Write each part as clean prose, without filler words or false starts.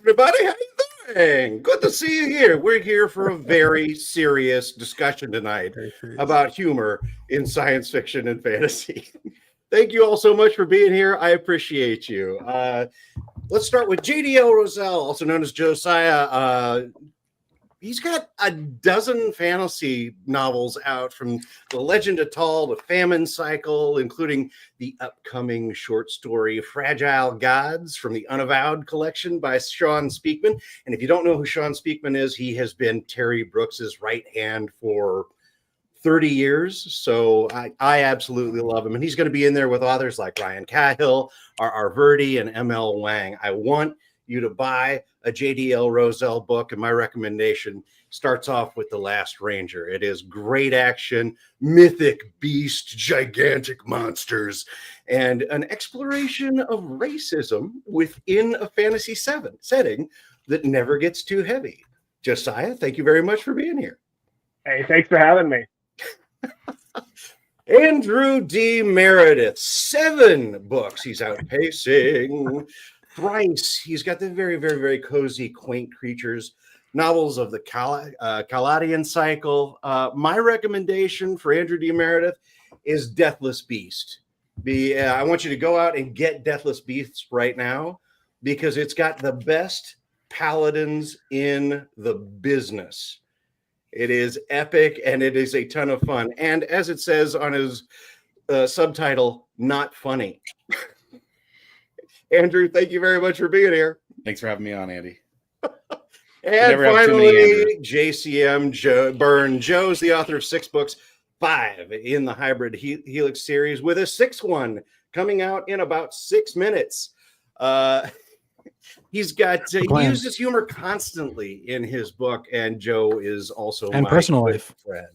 everybody. How you doing? Good to see you here. We're here for a very serious discussion tonight about humor in science fiction and fantasy. Thank you all so much for being here. I appreciate you. Let's start with JDL Roselle, also known as Josiah. He's got a dozen fantasy novels out, from The Legend of Tall to Famine Cycle, including the upcoming short story Fragile Gods from the Unavowed collection by Sean Speakman. And if you don't know who Sean Speakman is, he has been Terry Brooks's right hand for 30 years. So I absolutely love him. And he's going to be in there with authors like Ryan Cahill, R.R. Verdi, and M.L. Wang. I want you to buy a JDL Roselle book, and my recommendation starts off with The Last Ranger. It is great action, mythic beast, gigantic monsters, and an exploration of racism within a fantasy setting that never gets too heavy. Josiah, thank you very much for being here. Hey, thanks for having me. Andrew D. Meredith, 7 books he's outpacing. Thrice, he's got the very, very, very cozy, quaint creatures, novels of the Caladian cycle. My recommendation for Andrew D. Meredith is Deathless Beast. I want you to go out and get Deathless Beast right now, because it's got the best paladins in the business. It is epic, and it is a ton of fun. And as it says on his subtitle, not funny. Andrew, thank you very much for being here. Thanks for having me on, Andy. And finally, JCM Byrne. Joe's the author of 6 books, 5 in the Hybrid Helix series, with a 6th one coming out in about 6 minutes. He uses humor constantly in his book, and Joe is also my personal life friend.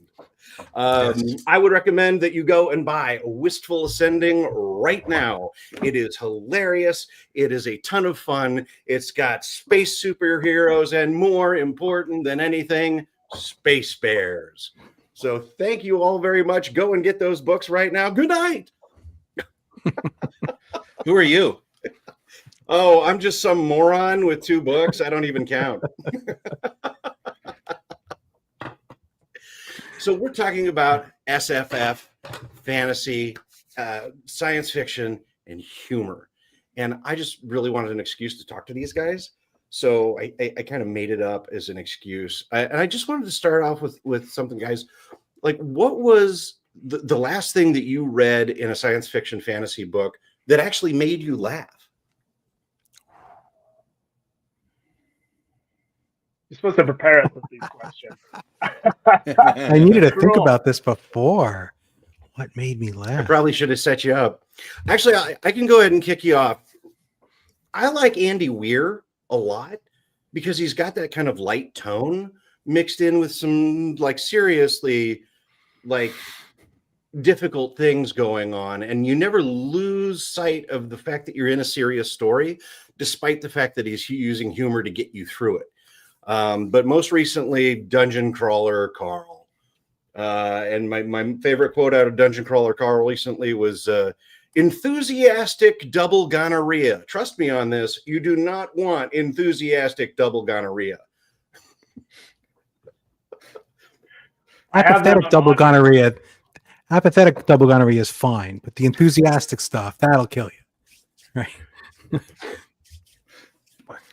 I would recommend that you go and buy Wistful Ascending right now. It is hilarious. It is a ton of fun. It's got space superheroes, and more important than anything, space bears. So thank you all very much. Go and get those books right now. Good night. Who are you? Oh, I'm just some moron with 2 books. I don't even count. So we're talking about SFF, fantasy, science fiction, and humor. And I just really wanted an excuse to talk to these guys. So I kind of made it up as an excuse. And I just wanted to start off with something, guys. Like, what was the last thing that you read in a science fiction fantasy book that actually made you laugh? You're supposed to prepare us with these questions. I needed to think about this before. What made me laugh? I probably should have set you up. Actually, I can go ahead and kick you off. I like Andy Weir a lot because he's got that kind of light tone mixed in with some seriously difficult things going on, and you never lose sight of the fact that you're in a serious story, despite the fact that he's using humor to get you through it. But most recently, Dungeon Crawler Carl. And my favorite quote out of Dungeon Crawler Carl recently was, enthusiastic double gonorrhea. Trust me on this. You do not want enthusiastic double gonorrhea. Apathetic double gonorrhea. Apathetic double gonorrhea is fine, but the enthusiastic stuff, that'll kill you. Right.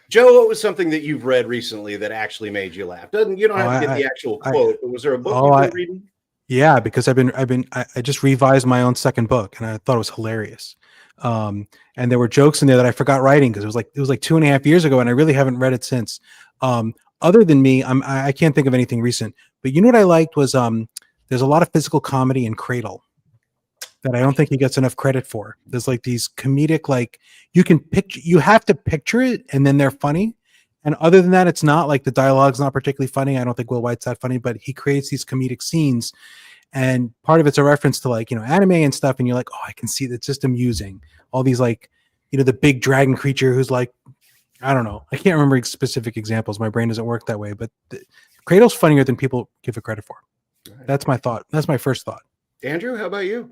Joe, what was something that you've read recently that actually made you laugh? You don't have to get the actual quote, but was there a book you've been reading? Yeah, because I just revised my own 2nd book, and I thought it was hilarious. And there were jokes in there that I forgot writing because it was like 2.5 years ago, and I really haven't read it since. Other than me, I can't think of anything recent. But you know what I liked was there's a lot of physical comedy in Cradle that I don't think he gets enough credit for. There's these comedic, you have to picture it, and then they're funny. And other than that, it's not the dialogue's not particularly funny. I don't think Will White's that funny, but he creates these comedic scenes, and part of it's a reference to anime and stuff. And you're like, oh, I can see that. It's just amusing. All these the big dragon creature who's I don't know. I can't remember specific examples. My brain doesn't work that way, but Cradle's funnier than people give it credit for. Right. That's my thought. That's my first thought. Andrew, how about you?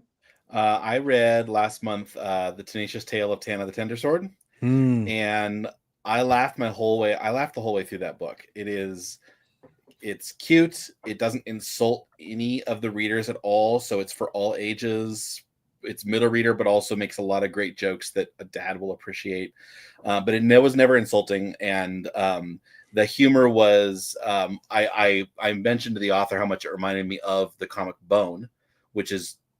I read last month The Tenacious Tale of Tana the Tender Sword, and I laughed the whole way through that book. It's cute. It doesn't insult any of the readers at all. So it's for all ages. It's middle reader, but also makes a lot of great jokes that a dad will appreciate. But it was never insulting. And the humor was, I mentioned to the author how much it reminded me of the comic Bone, which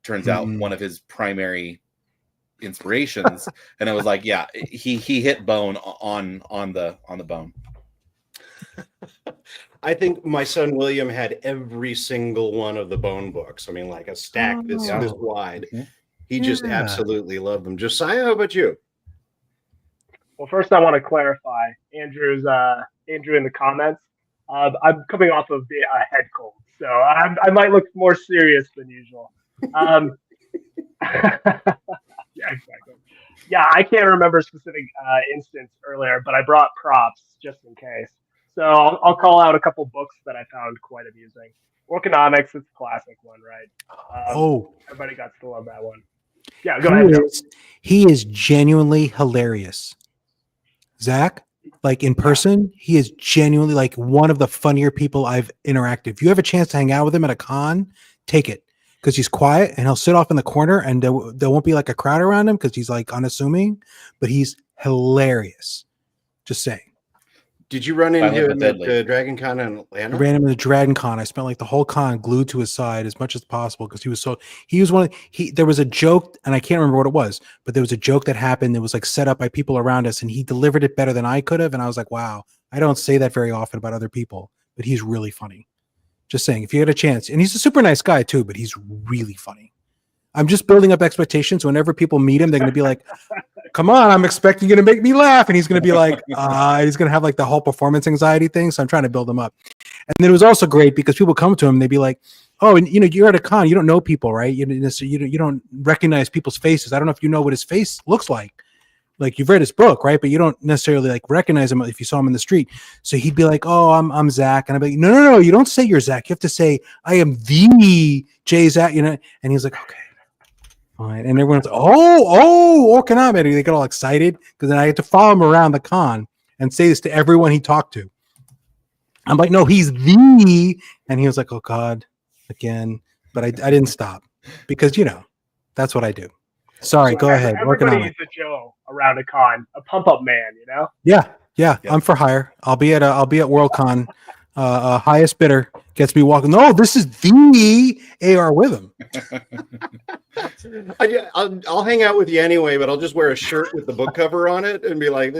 turns out one of his primary inspirations. And I was like, yeah, he hit Bone on the bone. I think my son William had every single one of the Bone books. I mean, like a stack this wide. He just absolutely loved them. Josiah, how about you? Well, first I want to clarify Andrew in the comments. I'm coming off of the head cold, so I might look more serious than usual. Yeah, exactly. Yeah, I can't remember a specific instance earlier, but I brought props just in case. So I'll call out a couple books that I found quite amusing. Orconomics, it's a classic one, right? Everybody got to love that one. Yeah, go ahead. He is genuinely hilarious. Zach, like in person, he is genuinely like one of the funnier people I've interacted. If you have a chance to hang out with him at a con, take it, because he's quiet and he'll sit off in the corner and there won't be like a crowd around him because he's like unassuming, but he's hilarious. Just saying. Did you run into him at Dragon Con in Atlanta? I ran him at the Dragon Con. I spent like the whole con glued to his side as much as possible because there was a joke, and I can't remember what it was, but there was a joke that happened that was like set up by people around us, and he delivered it better than I could have. And I was like, wow, I don't say that very often about other people, but he's really funny. Just saying, if you had a chance, and he's a super nice guy too, but he's really funny. I'm just building up expectations. Whenever people meet him, they're going to be like, come on, I'm expecting you to make me laugh. And he's going to be like, he's going to have like the whole performance anxiety thing. So I'm trying to build him up. And then it was also great because people come to him, they'd be like, oh, and you're at a con, you don't know people, right? You don't recognize people's faces. I don't know if you know what his face looks like. Like you've read his book, right? But you don't necessarily like recognize him if you saw him in the street. So he'd be like, oh, I'm Zach. And I'd be like, no, you don't say you're Zach. You have to say, I am the Jay Zach, And he's like, okay. Fine. And everyone's Orconomics. And they get all excited because then I had to follow him around the con and say this to everyone he talked to. I'm like, no, he's the, and he was like, oh God, again. But I didn't stop because that's what I do. Sorry, go ahead. Everybody is a Joe around a con, a pump up man, Yeah. I'm for hire. I'll be at Worldcon. Highest bidder gets me walking. No, this is the AR with him. I'll hang out with you anyway, but I'll just wear a shirt with the book cover on it and be like,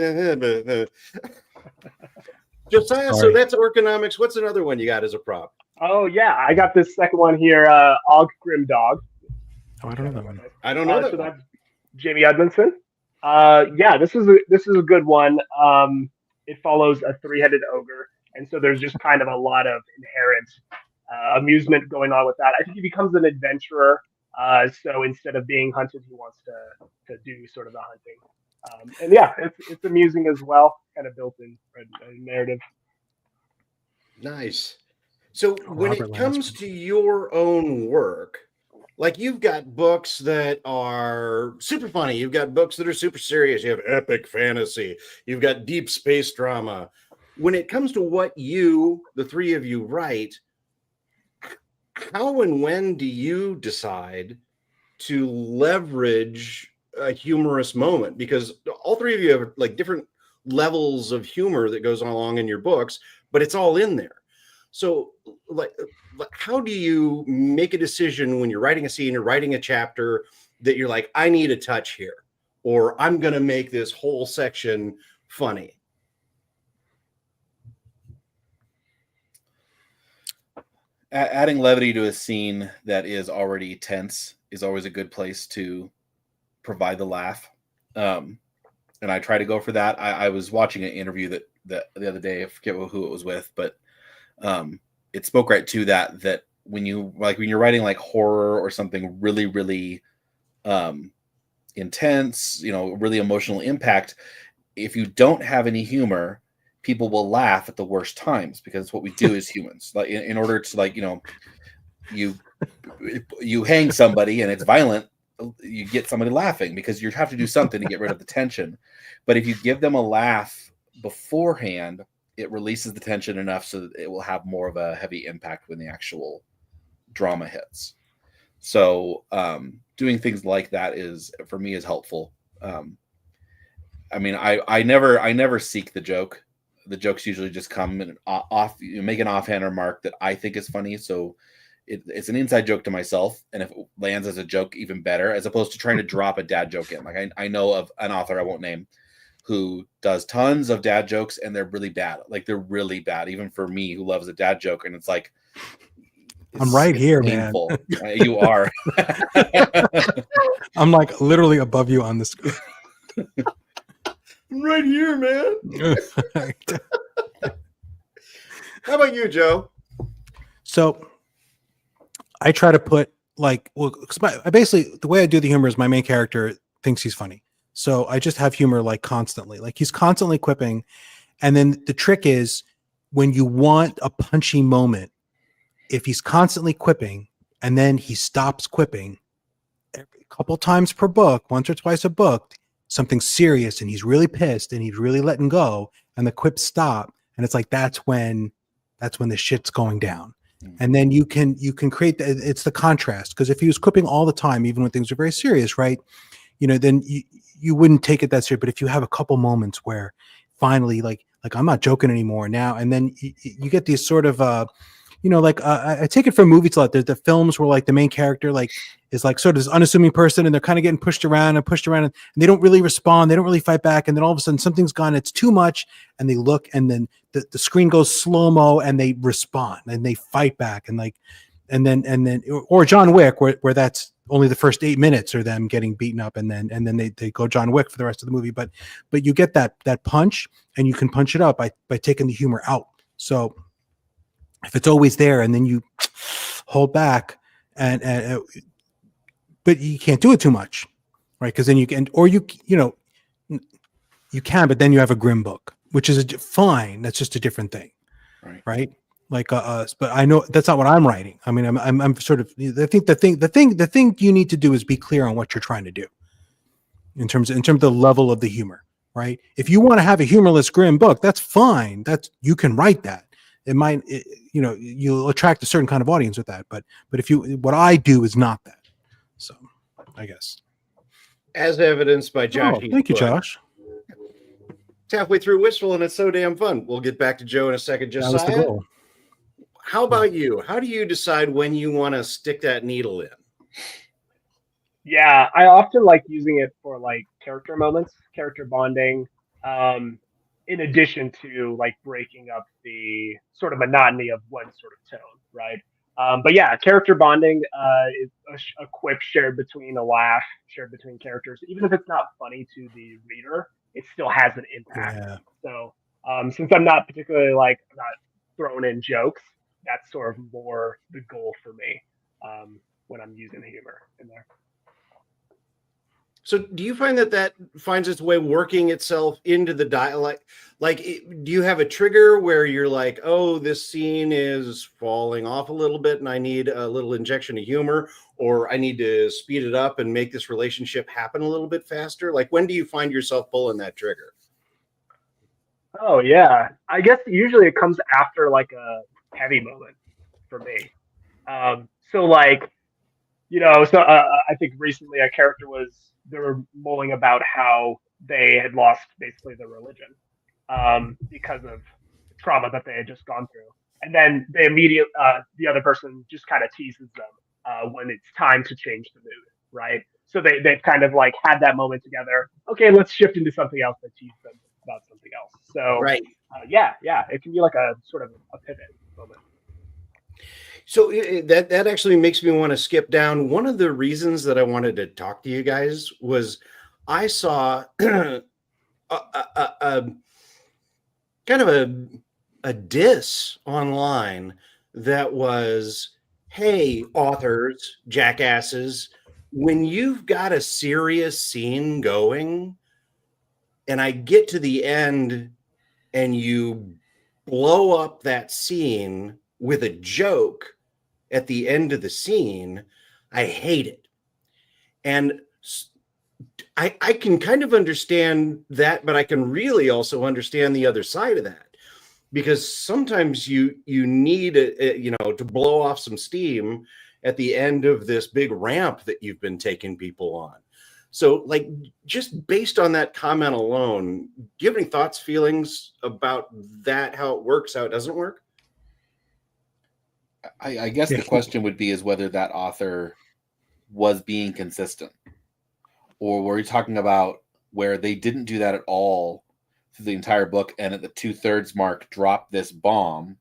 Josiah, so that's Orconomics. What's another one you got as a prop? Oh, yeah. I got this second one here, Og Grim Dog. Oh, I don't know that one. I don't know that so one. that's Jamie Edmondson. Yeah, this is a good one. It follows a three-headed ogre. And so there's just kind of a lot of inherent amusement going on with that. I think he becomes an adventurer. So instead of being hunted, he wants to do sort of the hunting. And yeah, it's amusing as well, kind of built in a narrative. Nice. So when it comes to your own work, like you've got books that are super funny. You've got books that are super serious. You have epic fantasy. You've got deep space drama. When it comes to what the three of you write, how and when do you decide to leverage a humorous moment? Because all three of you have like different levels of humor that goes along in your books, but it's all in there. So like how do you make a decision when you're writing a scene or writing a chapter that you're like, I need a touch here, or I'm going to make this whole section funny? Adding levity to a scene that is already tense is always a good place to provide the laugh. And I try to go for that. I was watching an interview that the other day, I forget who it was with, but it spoke right to that when you're writing like horror or something really, really intense, really emotional impact, if you don't have any humor, people will laugh at the worst times because it's what we do as humans. Like in order to you hang somebody and it's violent, you get somebody laughing because you have to do something to get rid of the tension. But if you give them a laugh beforehand, it releases the tension enough so that it will have more of a heavy impact when the actual drama hits. So doing things like that is, for me, is helpful. I mean, I never seek the joke. The jokes usually just come and off. You make an offhand remark that I think is funny, so it's an inside joke to myself. And if it lands as a joke, even better, as opposed to trying to drop a dad joke in. Like I know of an author I won't name who does tons of dad jokes, and they're really bad. Like they're really bad, even for me who loves a dad joke. And it's like, I'm right here, painful. man. You are. I'm like literally above you on the screen. I'm right here, man. How about you, Joe? So I try to put like, well, I basically, the way I do the humor is my main character thinks he's funny. So I just have humor like constantly, like he's constantly quipping. And then the trick is when you want a punchy moment, if he's constantly quipping and then he stops quipping a couple times per book, once or twice a book, something serious, and he's really pissed and he's really letting go, and the quips stop, and it's like that's when the shit's going down. And then you can create it's the contrast, because if he was quipping all the time, even when things are very serious, right, then you wouldn't take it that serious. But if you have a couple moments where finally like I'm not joking anymore now, and then you get these sort of I take it from movies a lot. There's the films where like the main character like is like sort of this unassuming person, and they're kind of getting pushed around, and they don't really respond. They don't really fight back. And then all of a sudden something's gone. It's too much. And they look, and then the screen goes slow-mo, and they respond and they fight back. And then or John Wick, where that's only the first 8 minutes are them getting beaten up. And then they go John Wick for the rest of the movie. But you get that punch, and you can punch it up by taking the humor out. So if it's always there and then you hold back but you can't do it too much, right? Because then you can, or you can, but then you have a grim book, which is fine. That's just a different thing, right? Like but I know that's not what I'm writing. I mean, I'm sort of. I think the thing you need to do is be clear on what you're trying to do in terms of the level of the humor, right? If you want to have a humorless grim book, that's fine. You can write that. It might, you'll attract a certain kind of audience with that. But what I do is not that. So, I guess. As evidenced by Josh. Oh, thank you, Josh. It's halfway through Wistful, and it's so damn fun. We'll get back to Joe in a second. Josiah, that was the goal. How about you? How do you decide when you want to stick that needle in? Yeah, I often like using it for like character moments, character bonding. In addition to like breaking up the sort of monotony of one sort of tone, right? But yeah, character bonding is a quip shared between, a laugh shared between characters. Even if it's not funny to the reader, it still has an impact. Yeah. So since I'm not particularly I'm not throwing in jokes, that's sort of more the goal for me when I'm using humor in there. So do you find that finds its way working itself into the dialogue? Like, do you have a trigger where you're like, oh, this scene is falling off a little bit and I need a little injection of humor, or I need to speed it up and make this relationship happen a little bit faster? Like, when do you find yourself pulling that trigger? Oh, yeah. I guess usually it comes after like a heavy moment for me. I think recently a character they were mulling about how they had lost basically their religion because of trauma that they had just gone through. And then the other person just kind of teases them when it's time to change the mood, right? So they've kind of like had that moment together. Okay, let's shift into something else that teases them about something else. So right. Yeah, it can be like a sort of a pivot moment. So that actually makes me want to skip down. One of the reasons that I wanted to talk to you guys was I saw kind of a diss online that was, hey, authors, jackasses, when you've got a serious scene going and I get to the end and you blow up that scene with a joke at the end of the scene, I hate it. And I can kind of understand that, but I can really also understand the other side of that, because sometimes you need to blow off some steam at the end of this big ramp that you've been taking people on. So, like, just based on that comment alone, do you have any thoughts, feelings about that, how it works, how it doesn't work? I guess the question would be is whether that author was being consistent, or were you talking about where they didn't do that at all through the entire book, and at the 2/3 mark dropped this bomb,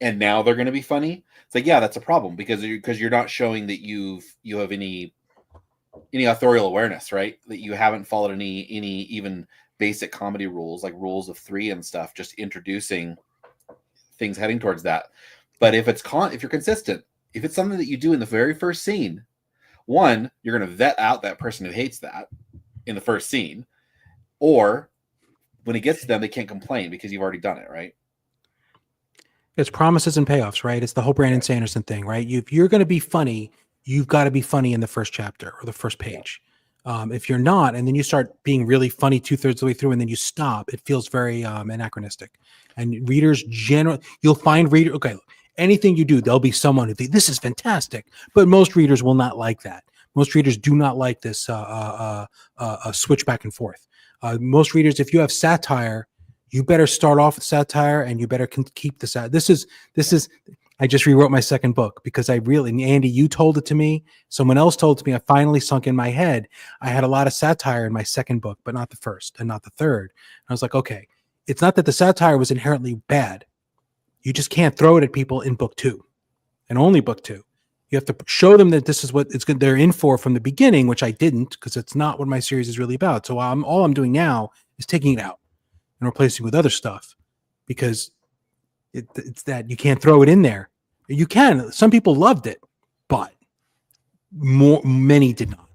and now they're going to be funny? It's like, yeah, that's a problem because you're not showing that you have any authorial awareness, right? That you haven't followed any even basic comedy rules, like rules of three and stuff, just introducing things heading towards that. But if you're consistent, if it's something that you do in the very first scene, one, you're going to vet out that person who hates that in the first scene, or when it gets to them, they can't complain because you've already done it, right? It's promises and payoffs, right? It's the whole Brandon Sanderson thing, right? If you're going to be funny, you've got to be funny in the first chapter or the first page. If you're not, and then you start being really funny 2/3 of the way through, and then you stop, it feels very anachronistic. And readers you'll find okay, anything you do, there'll be someone who thinks this is fantastic, but most readers will not like that. Most readers do not like this switch back and forth. Most readers, if you have satire, you better start off with satire, and you better keep the satire. This is. I just rewrote my second book because Andy, you told it to me. Someone else told it to me. I finally sunk in my head. I had a lot of satire in my second book, but not the first and not the third. And I was like, okay, it's not that the satire was inherently bad. You just can't throw it at people in book 2 and only book 2. You have to show them that this is what they're in for from the beginning, which I didn't, because it's not what my series is really about. So all I'm doing now is taking it out and replacing it with other stuff, because it's that you can't throw it in there. You can. Some people loved it, but many did not.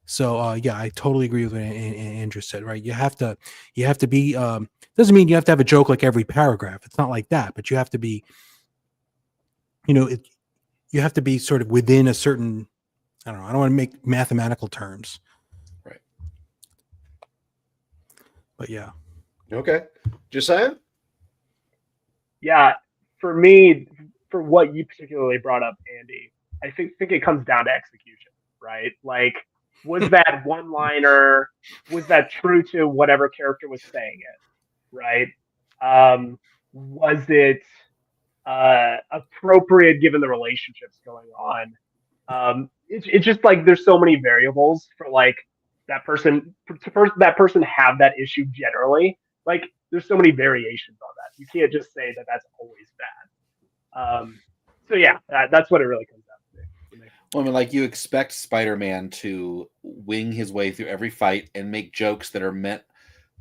So yeah, I totally agree with what Andrew said. Right? You have to be. Doesn't mean you have to have a joke like every paragraph. It's not like that, but you have to be. You have to be sort of within a certain. I don't know. I don't want to make mathematical terms. Right. But yeah. Okay, Josiah. Yeah, for me, for what you particularly brought up, Andy, I think it comes down to execution, right? Like, was that one-liner, was that true to whatever character was saying it, right? Was it appropriate given the relationships going on? It's just like there's so many variables for like that person that person have that issue generally. Like, there's so many variations on that. You can't just say that that's always bad. So yeah, that's what it really comes down to. Well, I mean, like, you expect Spider-Man to wing his way through every fight and make jokes that are meant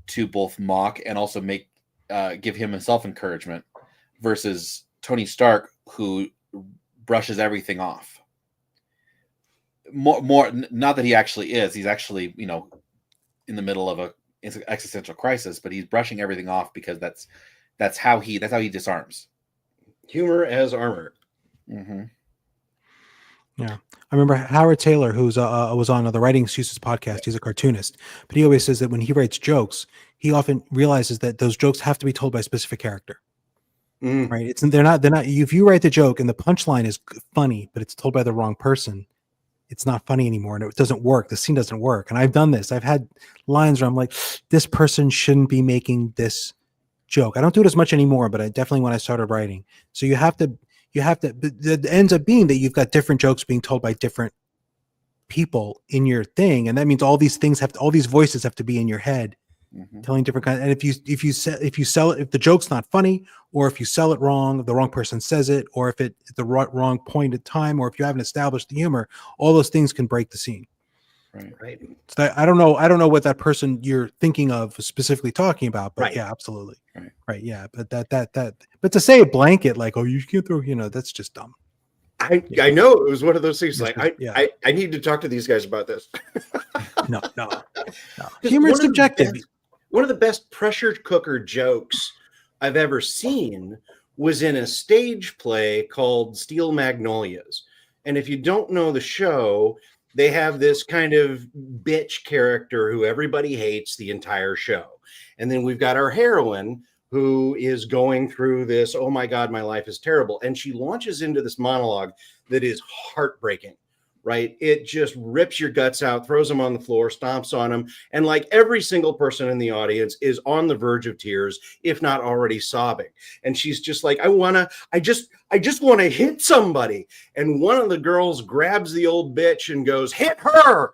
to both mock and also give himself encouragement, versus Tony Stark, who brushes everything off. More, not that he actually is. He's actually, in the middle of a existential crisis, but he's brushing everything off because that's how he disarms. Humor as armor. Mm-hmm. Yeah, I remember Howard Taylor, who was on the Writing Excuses podcast. He's a cartoonist, but he always says that when he writes jokes, he often realizes that those jokes have to be told by a specific character. Right? They're not. If you write the joke and the punchline is funny, but it's told by the wrong person, it's not funny anymore, and it doesn't work. The scene doesn't work. And I've done this. I've had lines where I'm like, this person shouldn't be making this joke. I don't do it as much anymore, but I definitely when I started writing. So you have to. It ends up being that you've got different jokes being told by different people in your thing, and that means all these voices have to be in your head, telling different kinds. And if you sell it, if the joke's not funny, or if you sell it wrong, the wrong person says it, or if it's the wrong point in time, or if you haven't established the humor, all those things can break the scene. Right. So I don't know what that person you're thinking of is specifically talking about, but right. Yeah, absolutely. Right. Yeah. But but to say a blanket, like, oh, you can't throw, that's just dumb. I know it was one of those things. Like, I need to talk to these guys about this. No. Humor is subjective. One of the best pressure cooker jokes I've ever seen was in a stage play called Steel Magnolias. And if you don't know the show, they have this kind of bitch character who everybody hates the entire show. And then we've got our heroine who is going through this, oh my God, my life is terrible. And she launches into this monologue that is heartbreaking, right? It just rips your guts out, throws them on the floor, stomps on them. And like every single person in the audience is on the verge of tears, if not already sobbing. And she's just like, I just want to hit somebody. And one of the girls grabs the old bitch and goes, hit her.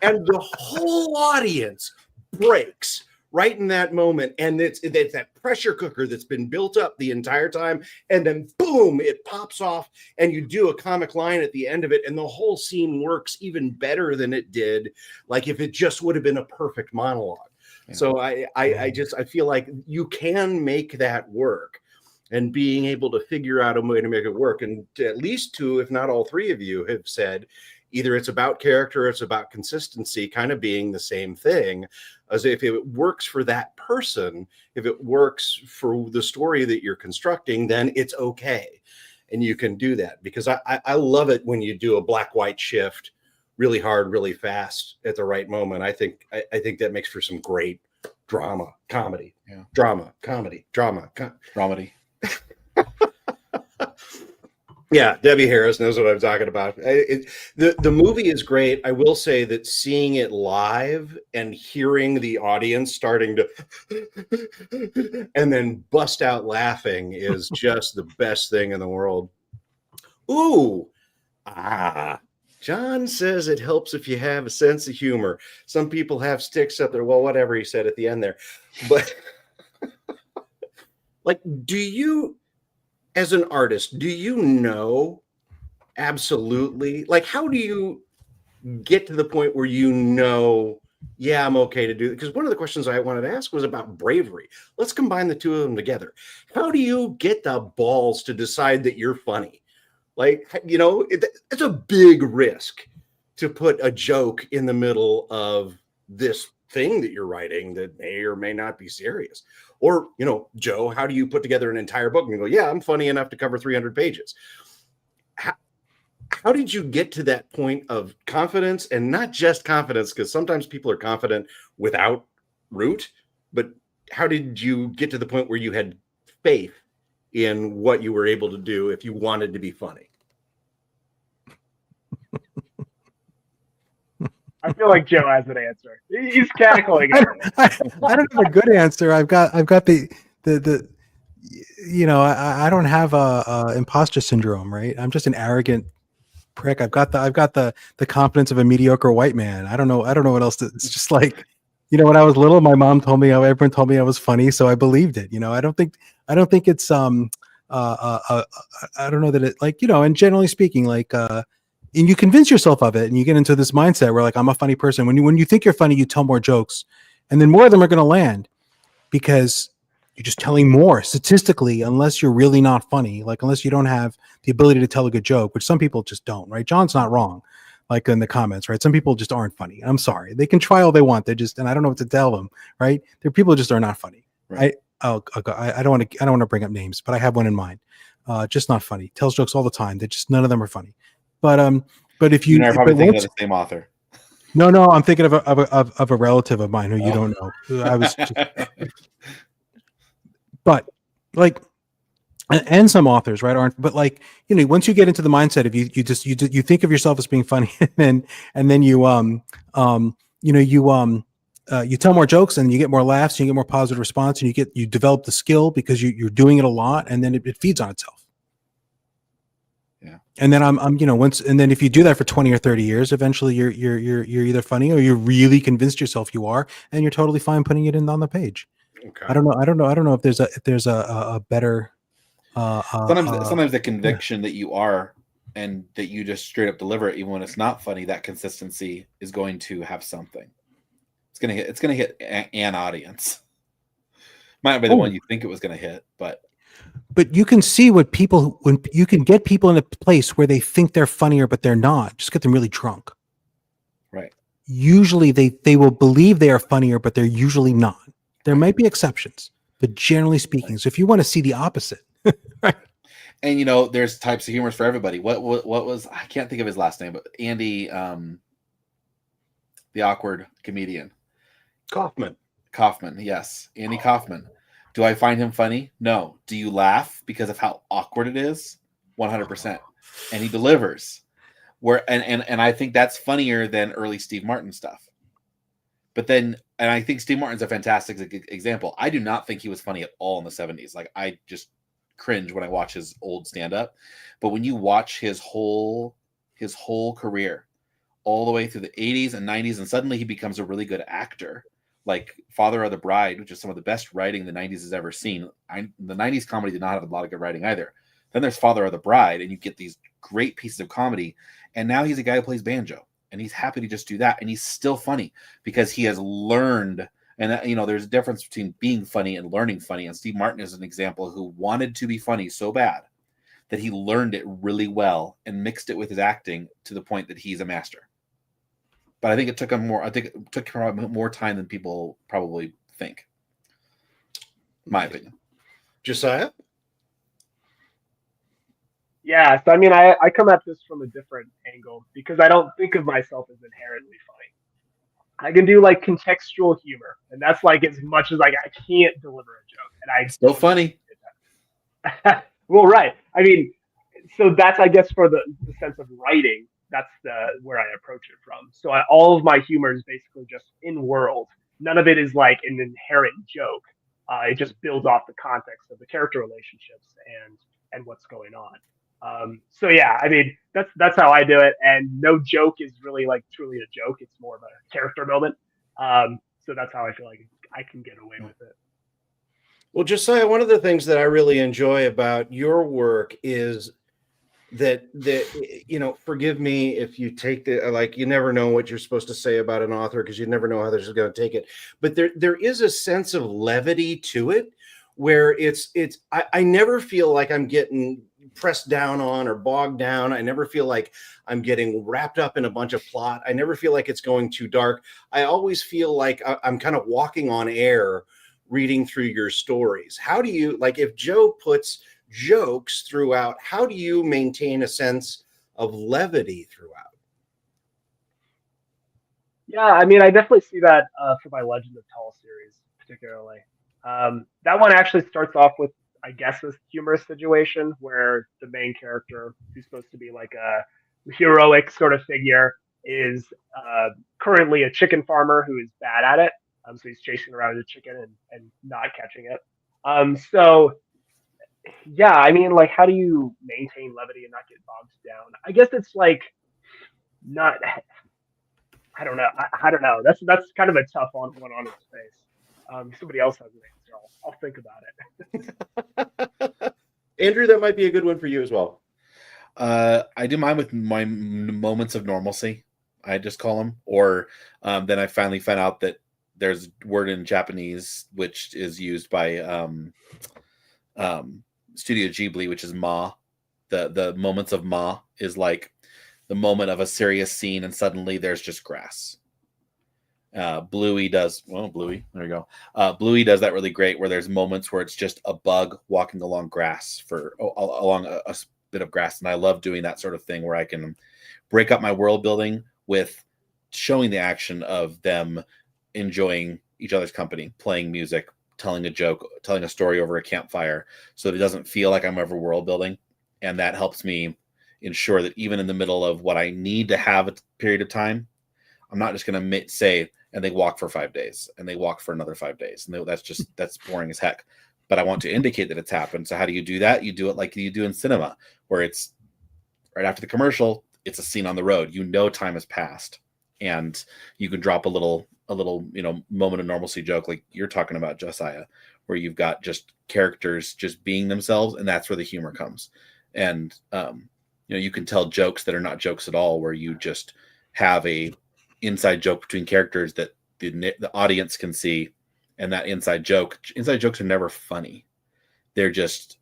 And the whole audience breaks right in that moment. And it's that pressure cooker that's been built up the entire time. And then boom, it pops off and you do a comic line at the end of it. And the whole scene works even better than it did. Like if it just would have been a perfect monologue. Yeah. So I feel like you can make that work, and being able to figure out a way to make it work. And at least two, if not all three of you have said, either it's about character, or it's about consistency, kind of being the same thing. As if it works for that person, if it works for the story that you're constructing, then it's okay. And you can do that, because I love it when you do a black-white shift really hard, really fast at the right moment. I think that makes for some great drama, comedy. Yeah. Drama, comedy, drama, dramedy. Yeah, Debbie Harris knows what I'm talking about. The movie is great. I will say that seeing it live and hearing the audience starting to and then bust out laughing is just the best thing in the world. Ooh, John says it helps if you have a sense of humor. Some people have sticks up there. Well, whatever he said at the end there. But like, do you, as an artist, do you know absolutely, like, how do you get to the point where you know, yeah, I'm okay to do it? Because one of the questions I wanted to ask was about bravery. Let's combine the two of them together. How do you get the balls to decide that you're funny? Like, you know, it's a big risk to put a joke in the middle of this thing that you're writing that may or may not be serious. Or, you know, Joe, how do you put together an entire book and you go, yeah, I'm funny enough to cover 300 pages? How did you get to that point of confidence, and not just confidence, because sometimes people are confident without root, but how did you get to the point where you had faith in what you were able to do if you wanted to be funny? I feel like Joe has an answer. He's cackling. I don't have a good answer. I've got the you know, I don't have a imposter syndrome, right? I'm just an arrogant prick. I've got the confidence of a mediocre white man. I don't know what else it's just like, you know, when I was little, my mom told me, everyone told me I was funny, so I believed it. You know, I don't think it's I don't know that it, like, you know, and generally speaking, like and you convince yourself of it, and you get into this mindset where, like, I'm a funny person. When you think you're funny, you tell more jokes, and then more of them are going to land because you're just telling more statistically, unless you're really not funny, like unless you don't have the ability to tell a good joke, which some people just don't, right? John's not wrong, like in the comments, right? Some people just aren't funny. I'm sorry. They can try all they want. They just, and I don't know what to tell them, right? There are people who just are not funny. Right. I don't want to bring up names, but I have one in mind. Just not funny. Tells jokes all the time. They're just, none of them are funny. But if you, you're probably thinking of the same author. No, I'm thinking of a relative of mine who you don't know. I was, but like, and some authors, right, aren't. But like, you know, once you get into the mindset of you think of yourself as being funny, and then you you tell more jokes, and you get more laughs, and you get more positive response, and you develop the skill because you're doing it a lot, and then it feeds on itself. Yeah. And then I'm you know, and then if you do that for 20 or 30 years, eventually you're either funny or you're really convinced yourself you are, and you're totally fine putting it in on the page. Okay. I don't know if there's a better sometimes the conviction that you are, and that you just straight up deliver it even when it's not funny, that consistency is going to have something. It's gonna hit an audience. Might not be the one you think it was gonna hit, but you can see when you can get people in a place where they think they're funnier, but they're not. Just get them really drunk. Right. Usually they will believe they are funnier, but they're usually not. There might be exceptions, but generally speaking, so if you want to see the opposite, right? And you know, there's types of humors for everybody. What was, I can't think of his last name, but Andy, the awkward comedian. Kaufman. Yes. Andy Kaufman. Do I find him funny? No. Do you laugh because of how awkward it is? 100%. And he delivers. And I think that's funnier than early Steve Martin stuff. But then, and I think Steve Martin's a fantastic example. I do not think he was funny at all in the 70s. Like, I just cringe when I watch his old stand-up. But when you watch his whole career, all the way through the 80s and 90s, and suddenly he becomes a really good actor, like Father of the Bride, which is some of the best writing the 90s has ever seen. The 90s comedy did not have a lot of good writing either. Then there's Father of the Bride, and you get these great pieces of comedy. And now he's a guy who plays banjo, and he's happy to just do that. And he's still funny because he has learned. And, you know, there's a difference between being funny and learning funny. And Steve Martin is an example who wanted to be funny so bad that he learned it really well and mixed it with his acting to the point that he's a master. But I think it took him more. I think it took him more time than people probably think. My opinion. Josiah? Yeah, so I mean, I come at this from a different angle because I don't think of myself as inherently funny. I can do like contextual humor, and that's like as much as like I can't deliver a joke, and I Still funny. Well, right. I mean, so that's I guess for the sense of writing, that's where I approach it from. So all of my humor is basically just in world. None of it is like an inherent joke. It just builds off the context of the character relationships and what's going on. So yeah, I mean that's how I do it, and no joke is really like truly a joke. It's more of a character moment. So that's how I feel like I can get away with it. Well, Josiah, one of the things that I really enjoy about your work is that you know, forgive me if you take the, like, you never know what you're supposed to say about an author because you never know how they're going to take it, but there is a sense of levity to it where I never feel like I'm getting pressed down on or bogged down. I never feel like I'm getting wrapped up in a bunch of plot. I never feel like it's going too dark. I always feel like I'm kind of walking on air reading through your stories. How do you, like, if Joe puts jokes throughout, how do you maintain a sense of levity throughout? Yeah, I mean, I definitely see that for my Legend of Tall series, particularly. That one actually starts off with, I guess, this humorous situation where the main character, who's supposed to be like a heroic sort of figure, is currently a chicken farmer who is bad at it. So he's chasing around a chicken and not catching it. So yeah, I mean, like, how do you maintain levity and not get bogged down? I guess it's like not. I don't know. I don't know. That's kind of a tough one on its face. Somebody else has an answer. I'll think about it. Andrew, that might be a good one for you as well. I do mine with my moments of normalcy, I just call them. Or then I finally found out that there's a word in Japanese which is used by Studio Ghibli, which is ma. The moments of ma is like the moment of a serious scene and suddenly there's just grass. Bluey does, well, Bluey, there you go. Bluey does that really great where there's moments where it's just a bug walking along grass along a bit of grass. And I love doing that sort of thing where I can break up my world building with showing the action of them enjoying each other's company, playing music, telling a joke, telling a story over a campfire, so that it doesn't feel like I'm ever world building. And that helps me ensure that even in the middle of what I need to have a period of time, I'm not just going to say, and they walk for 5 days and they walk for another 5 days. And that's boring as heck. But I want to indicate that it's happened. So how do you do that? You do it like you do in cinema, where it's right after the commercial, it's a scene on the road. You know, time has passed and you can drop a little, you know, moment of normalcy joke like you're talking about, Josiah, where you've got just characters just being themselves. And that's where the humor comes. And, you know, you can tell jokes that are not jokes at all, where you just have a inside joke between characters that the audience can see. And that inside jokes are never funny. They're just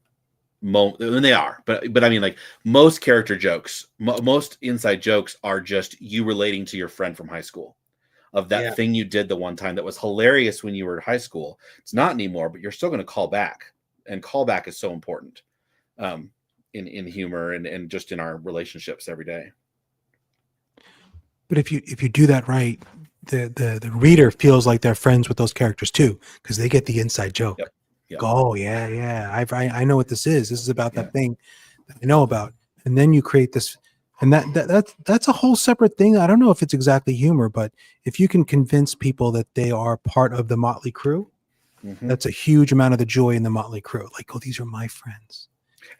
and they are, but I mean, like, most character jokes, most inside jokes are just you relating to your friend from high school, of that thing you did the one time that was hilarious when you were in high school. It's not anymore, but you're still going to call back, and callback is so important. in humor and just in our relationships every day. But if you do that right, the reader feels like they're friends with those characters too, because they get the inside joke. Yep. Yep. Oh yeah, I know what this is. This is about Yeah. that thing that I know about, and then you create this, and that's a whole separate thing. I don't know if it's exactly humor, but if you can convince people that they are part of the Motley Crew, Mhm. that's a huge amount of the joy in the Motley Crew. Like, oh, these are my friends.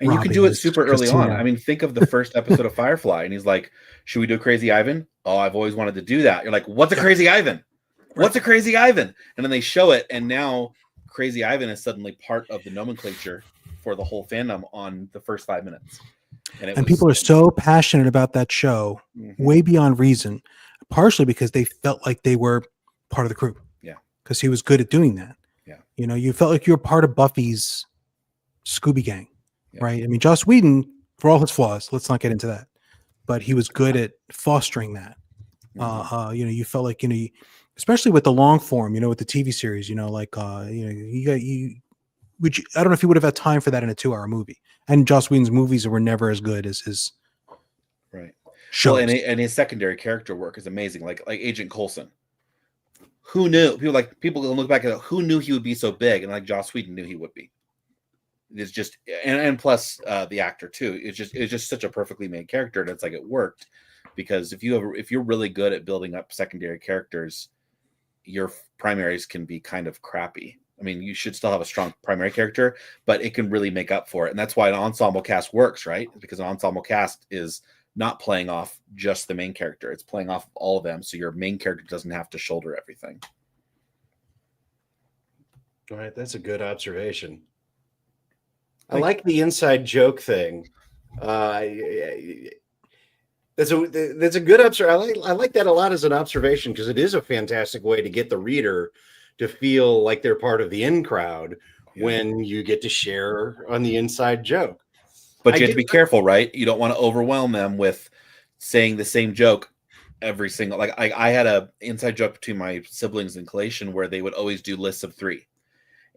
And you can do it Robin's, super early on. Christina. I mean, think of the first episode of Firefly, and he's like, "Should we do Crazy Ivan?" Oh, I've always wanted to do that. You're like, "What's a Crazy Ivan? What's a Crazy Ivan?" And then they show it, and now Crazy Ivan is suddenly part of the nomenclature for the whole fandom on the first 5 minutes. And people are so passionate about that show, Mhm. way beyond reason, partially because they felt like they were part of the crew. Yeah. Because he was good at doing that. Yeah. You know, you felt like you were part of Buffy's Scooby Gang, Yeah. right? I mean, Joss Whedon, for all his flaws, let's not get into that, but he was good at fostering that. Mhm. You know, you felt like, you know, especially with the long form, you know, with the TV series, you know, like, you know, which I don't know if you would have had time for that in a 2-hour movie. And Joss Whedon's movies were never as good as his Right. shows. Well, and his secondary character work is amazing. Like Agent Coulson. Who knew? People can look back at it, who knew he would be so big, and like Joss Whedon knew he would be. It's just and plus the actor too. It's just such a perfectly made character, and it's like it worked because if you're really good at building up secondary characters, your primaries can be kind of crappy. I mean, you should still have a strong primary character, but it can really make up for it. And that's why an ensemble cast works, right? Because an ensemble cast is not playing off just the main character. It's playing off all of them. So your main character doesn't have to shoulder everything. All right. That's a good observation. I like the inside joke thing. That's a good observation. I like that a lot as an observation because it is a fantastic way to get the reader to feel like they're part of the in crowd when you get to share on the inside joke. But you have to be careful, right? You don't want to overwhelm them with saying the same joke every single. Like I had a inside joke between my siblings in collation where they would always do lists of 3.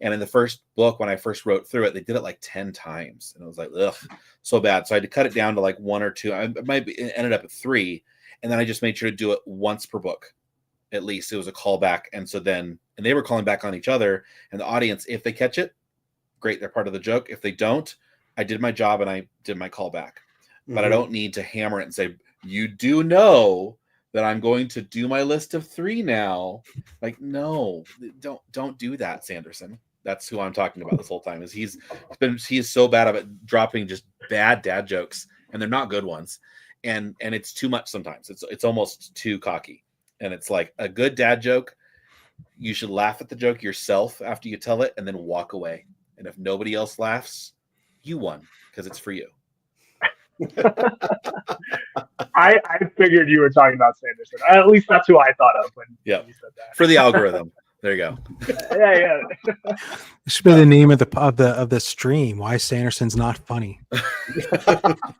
And in the first book, when I first wrote through it, they did it like 10 times. And I was like, ugh, so bad. So I had to cut it down to like 1 or 2. It ended up at 3. And then I just made sure to do it once per book. At least it was a callback. And so then, and they were calling back on each other. And the audience, if they catch it, great, they're part of the joke. If they don't, I did my job and I did my callback. But I don't need to hammer it and say, you do know that I'm going to do my list of 3 now. Like, no, don't do that, Sanderson. That's who I'm talking about this whole time. Is he is so bad about dropping just bad dad jokes, and they're not good ones, and it's too much sometimes. It's almost too cocky, and it's like a good dad joke. You should laugh at the joke yourself after you tell it, and then walk away. And if nobody else laughs, you won because it's for you. I figured you were talking about Sanderson. At least that's who I thought of when you said that. For the algorithm. There you go. Yeah. It should be the name of the stream. Why Sanderson's not funny.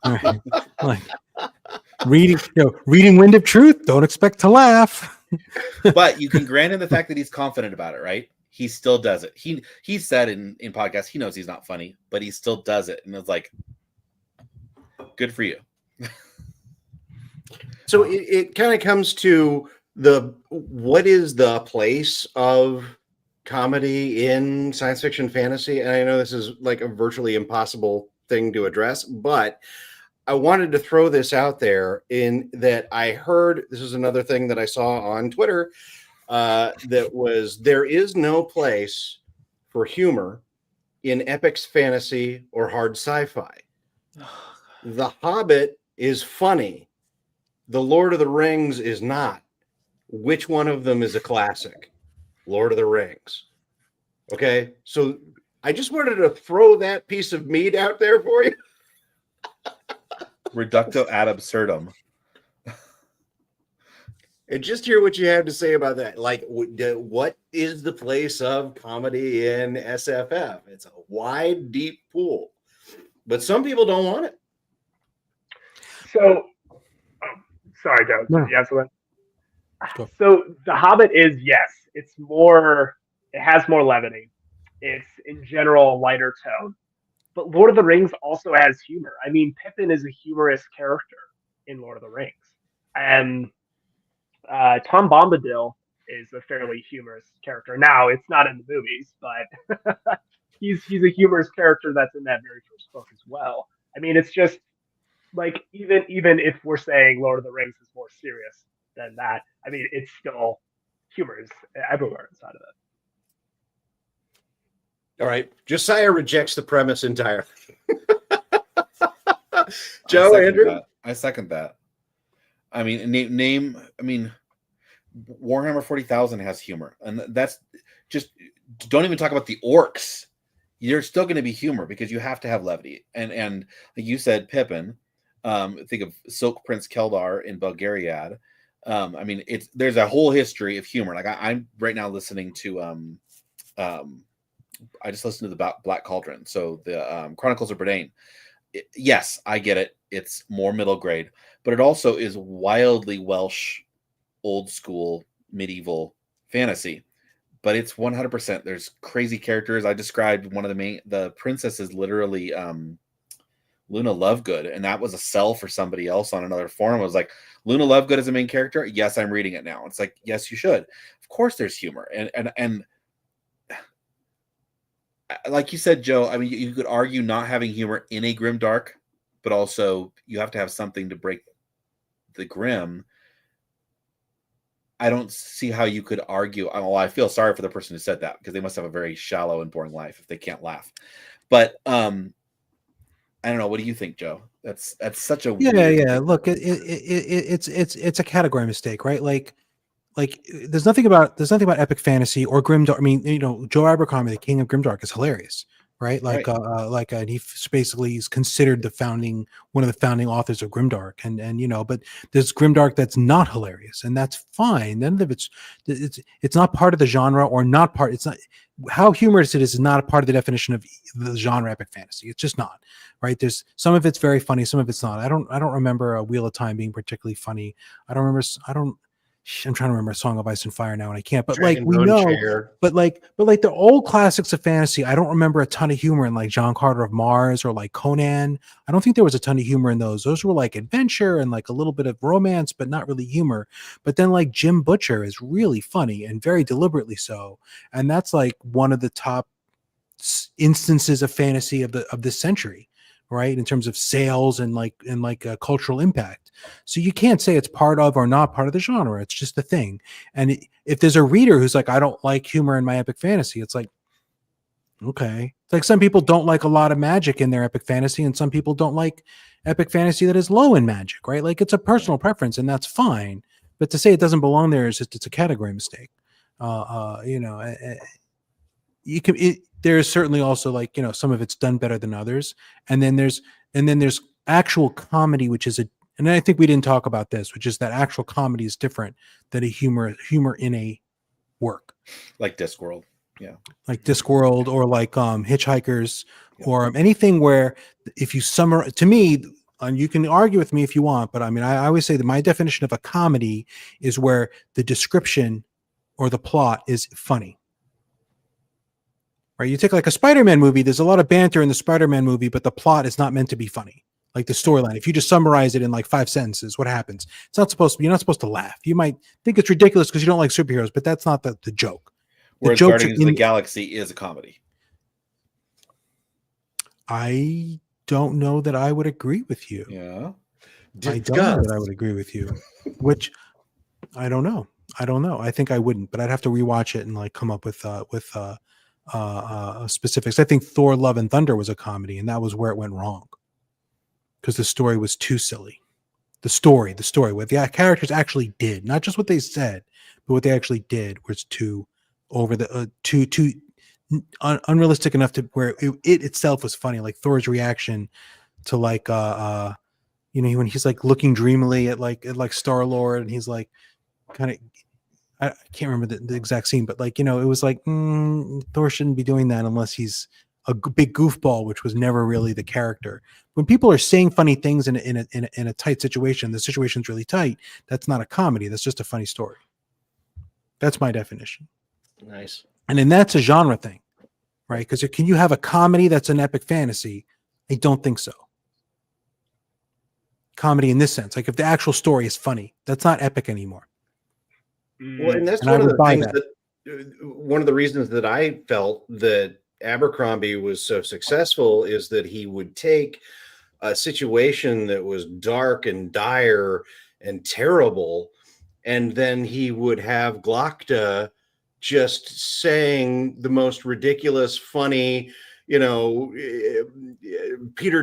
Right. Like reading Wind of Truth. Don't expect to laugh. But you can grant him the fact that he's confident about it, right? He still does it. He said in podcasts he knows he's not funny, but he still does it, and it's like, good for you. So it kind of comes to what is the place of comedy in science fiction fantasy? And I know this is like a virtually impossible thing to address, but I wanted to throw this out there in that I heard, this is another thing that I saw on Twitter, that was, there is no place for humor in epics fantasy or hard sci-fi. The Hobbit is funny. The Lord of the Rings is not. Which one of them is a classic? Lord of the Rings. Okay, so I just wanted to throw that piece of meat out there for you. Reducto ad absurdum. And just hear what you have to say about that. Like, what is the place of comedy in SFF? It's a wide, deep pool, but some people don't want it. So, sorry, Joe. No. You have something? Go. So, The Hobbit is, yes, it has more levity. It's in general a lighter tone. but Lord of the Rings also has humor. I mean, Pippin is a humorous character in Lord of the Rings, and Tom Bombadil is a fairly humorous character. Now, it's not in the movies, but he's a humorous character that's in that very first book as well. I mean, it's just like even if we're saying Lord of the Rings is more serious than that, I mean, it's still humor is everywhere inside of it. All right. Josiah rejects the premise entirely. Joe, Andrew? I second that. I mean, name. I mean, Warhammer 40,000 has humor, and that's just don't even talk about the orcs. You're still going to be humor because you have to have levity, and like you said, Pippin. Think of Silk Prince Keldar in Bulgariad. I mean, there's a whole history of humor. Like I'm right now listening to I just listened to the Black Cauldron, so the Chronicles of Bredane. Yes, I get it. It's more middle grade, but it also is wildly Welsh, old school, medieval fantasy. But it's 100%. There's crazy characters. I described one of the princess is literally Luna Lovegood, and that was a sell for somebody else on another forum. I was like, Luna Lovegood is a main character. Yes, I'm reading it now. It's like, yes, you should. Of course, there's humor, and like you said, Joe. I mean, you could argue not having humor in a grimdark, but also you have to have something to break the grim. I don't see how you could argue. Well, I feel sorry for the person who said that because they must have a very shallow and boring life if they can't laugh. But I don't know. What do you think, Joe? That's such a yeah. Look, it's a category mistake, right? Like there's nothing about epic fantasy or grimdark. I mean, Joe Abercrombie, the king of grimdark, is hilarious, right? Like and basically is considered one of the founding authors of grimdark, and but there's grimdark that's not hilarious, and that's fine. None of it's not part of the genre or not part. It's not how humorous it is not a part of the definition of the genre epic fantasy. It's just not, right? There's some of it's very funny, some of it's not. I don't remember a Wheel of Time being particularly funny. I'm trying to remember a Song of Ice and Fire now, and I can't. But Dragon like we Bone know, Chair. but like the old classics of fantasy, I don't remember a ton of humor in like John Carter of Mars or like Conan. I don't think there was a ton of humor in those. Those were like adventure and like a little bit of romance, but not really humor. But then like Jim Butcher is really funny and very deliberately so, and that's like one of the top instances of fantasy of this century, right? In terms of sales and cultural impact. So you can't say it's part of or not part of the genre. It's just a thing. And if there's a reader who's like, I don't like humor in my epic fantasy, it's like, okay. It's like some people don't like a lot of magic in their epic fantasy, and some people don't like epic fantasy that is low in magic, right? Like it's a personal preference, and that's fine. But to say it doesn't belong there is just, it's a category mistake. There's certainly also like, some of it's done better than others. And then there's actual comedy, which is and I think we didn't talk about this, which is that actual comedy is different than a humor in a work. Like Discworld. Yeah. Like Discworld or like Hitchhikers or anything where if you summarize, to me, and you can argue with me if you want, but I mean, I always say that my definition of a comedy is where the description or the plot is funny. Right? You take like a Spider-Man movie, there's a lot of banter in the Spider-Man movie, but the plot is not meant to be funny. Like the storyline, if you just summarize it in like 5 sentences, what happens? It's not supposed to be, you're not supposed to laugh. You might think it's ridiculous because you don't like superheroes, but that's not the joke. Whereas Guardians of the Galaxy is a comedy. I don't know that I would agree with you. Yeah. I don't know that I would agree with you. Which I don't know. I think I wouldn't, but I'd have to rewatch it and like come up with specifics. I think Thor: Love and Thunder was a comedy, and that was where it went wrong because the story was too silly. The story, what the characters actually did, not just what they said, but what they actually did was too over the too unrealistic enough to where it itself was funny. Like Thor's reaction to like when he's like looking dreamily at like Star-Lord, and he's like kind of, I can't remember the exact scene, but like, it was like Thor shouldn't be doing that unless he's a big goofball, which was never really the character. When people are saying funny things in a tight situation, the situation's really tight. That's not a comedy. That's just a funny story. That's my definition. Nice. And then that's a genre thing, right? Because can you have a comedy that's an epic fantasy? I don't think so. Comedy in this sense, like if the actual story is funny, that's not epic anymore. Well, and that's And I one of would the buy things that. one of the reasons that I felt that Abercrombie was so successful is that he would take a situation that was dark and dire and terrible, and then he would have Glokta just saying the most ridiculous, funny, Peter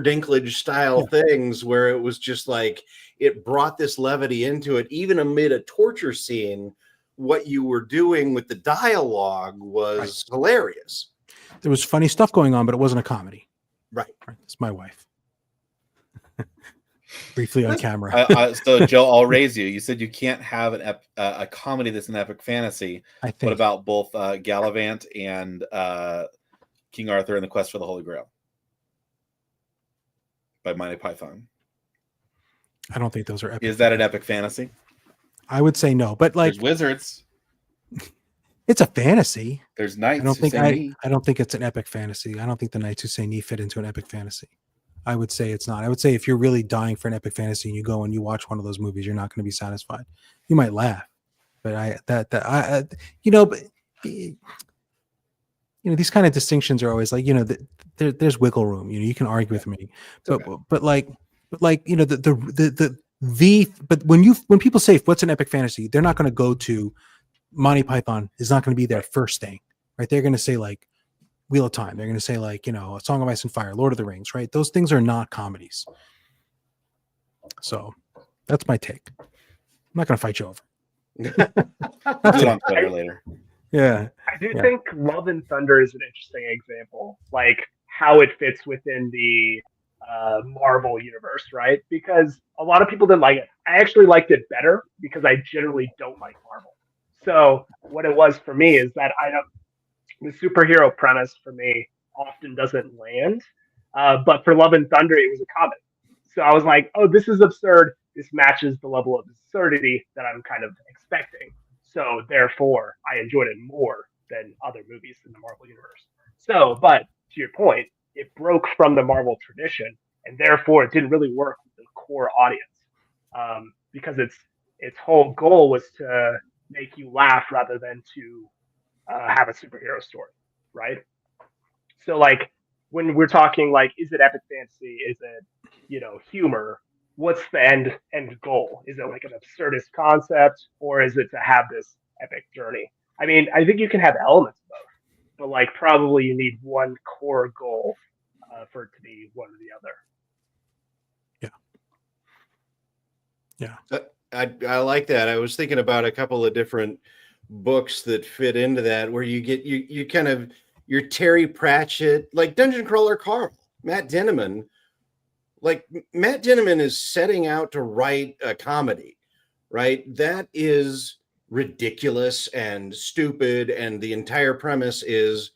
Dinklage style things, where it was just like it brought this levity into it, even amid a torture scene. What you were doing with the dialogue was hilarious. There was funny stuff going on, but it wasn't a comedy. Right. It's my wife. Briefly on camera. So Joe, I'll raise you. You said you can't have a comedy that's an epic fantasy. I think. What about both Gallivant and King Arthur and the Quest for the Holy Grail by Monty Python? I don't think those are epic. Is that an epic fantasy? I would say no, but like there's wizards. It's a fantasy. There's knights. I don't think it's an epic fantasy. I don't think the Knights Who Say Ni fit into an epic fantasy. I would say it's not. I would say if you're really dying for an epic fantasy and you go and you watch one of those movies, you're not going to be satisfied. You might laugh, but these kind of distinctions are always like, there's wiggle room. You can argue with me, but when people say what's an epic fantasy, they're not going to go to Monty Python is not going to be their first thing, right? They're going to say like Wheel of Time. They're going to say like, A Song of Ice and Fire, Lord of the Rings, right? Those things are not comedies. So that's my take. I'm not going to fight you over. Do it on Twitter later. Yeah. I do think Love and Thunder is an interesting example, like how it fits within the Marvel universe, right? Because a lot of people didn't like it. I actually liked it better because I generally don't like Marvel. So what it was for me is that the superhero premise for me often doesn't land. But for Love and Thunder, it was a comedy. So I was like, oh, this is absurd. This matches the level of absurdity that I'm kind of expecting. So therefore, I enjoyed it more than other movies in the Marvel universe. So, but to your point, it broke from the Marvel tradition, and therefore it didn't really work with the core audience because its whole goal was to make you laugh rather than to have a superhero story, right? So, like when we're talking like, is it epic fantasy? Is it humor? What's the end goal? Is it like an absurdist concept, or is it to have this epic journey? I mean, I think you can have elements of both, but like probably you need one core goal for it to be one or the other. Yeah. I like that. I was thinking about a couple of different books that fit into that, where you get you kind of your Terry Pratchett, like Dungeon Crawler Carl, Matt Dinniman. Like Matt Dinniman is setting out to write a comedy, right? That is ridiculous and stupid, and the entire premise is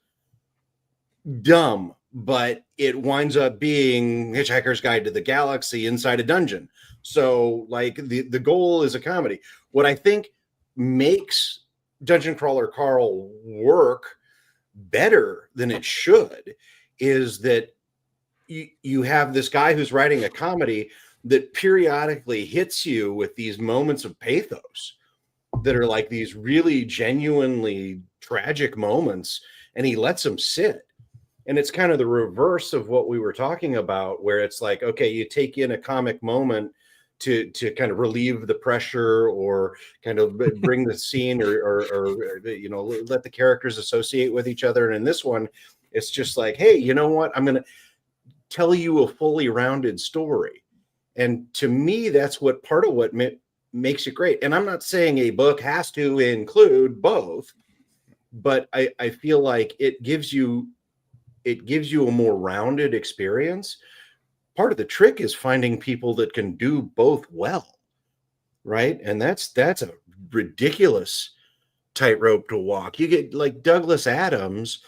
dumb, but it winds up being Hitchhiker's Guide to the Galaxy inside a dungeon. So like the goal is a comedy. What I think makes Dungeon Crawler Carl work better than it should is that you have this guy who's writing a comedy that periodically hits you with these moments of pathos that are like these really genuinely tragic moments, and he lets them sit. And it's kind of the reverse of what we were talking about, where it's like, okay, you take in a comic moment to kind of relieve the pressure or kind of bring the scene or let the characters associate with each other. And in this one, it's just like, hey, you know what? I'm going to tell you a fully rounded story. And to me, that's part of what makes it great. And I'm not saying a book has to include both, but I feel like it gives you a more rounded experience. Part of the trick is finding people that can do both well, right? And that's a ridiculous tightrope to walk. You get like Douglas Adams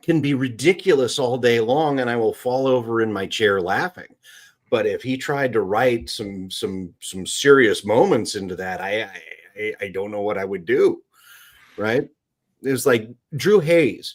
can be ridiculous all day long, and I will fall over in my chair laughing. But if he tried to write some serious moments into that, I don't know what I would do, right? It's like Drew Hayes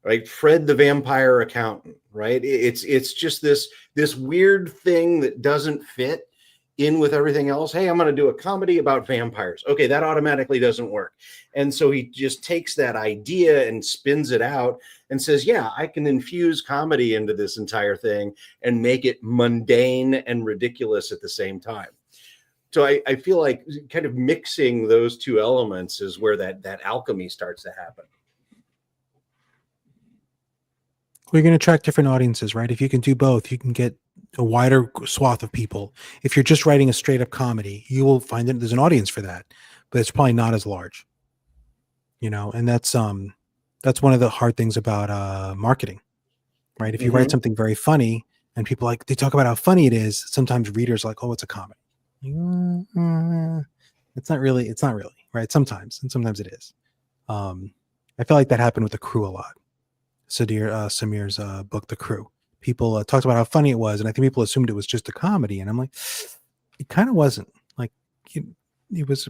right? Fred the Vampire Accountant, right? It's just this weird thing that doesn't fit in with everything else. Hey, I'm going to do a comedy about vampires. Okay, that automatically doesn't work. And so he just takes that idea and spins it out and says, yeah, I can infuse comedy into this entire thing and make it mundane and ridiculous at the same time. So I feel like kind of mixing those two elements is where that alchemy starts to happen. We're going to attract different audiences, right? If you can do both, you can get a wider swath of people. If you're just writing a straight up comedy, you will find that there's an audience for that, but it's probably not as large, and that's one of the hard things about marketing, right? If you write something very funny and people they talk about how funny it is, sometimes readers are like, oh, it's a comedy. It's not really, right? Sometimes, and sometimes it is. I feel like that happened with The Crew a lot. Samir's book, The Crew. People talked about how funny it was, and I think people assumed it was just a comedy, and I'm like, it kind of wasn't. Like, it was.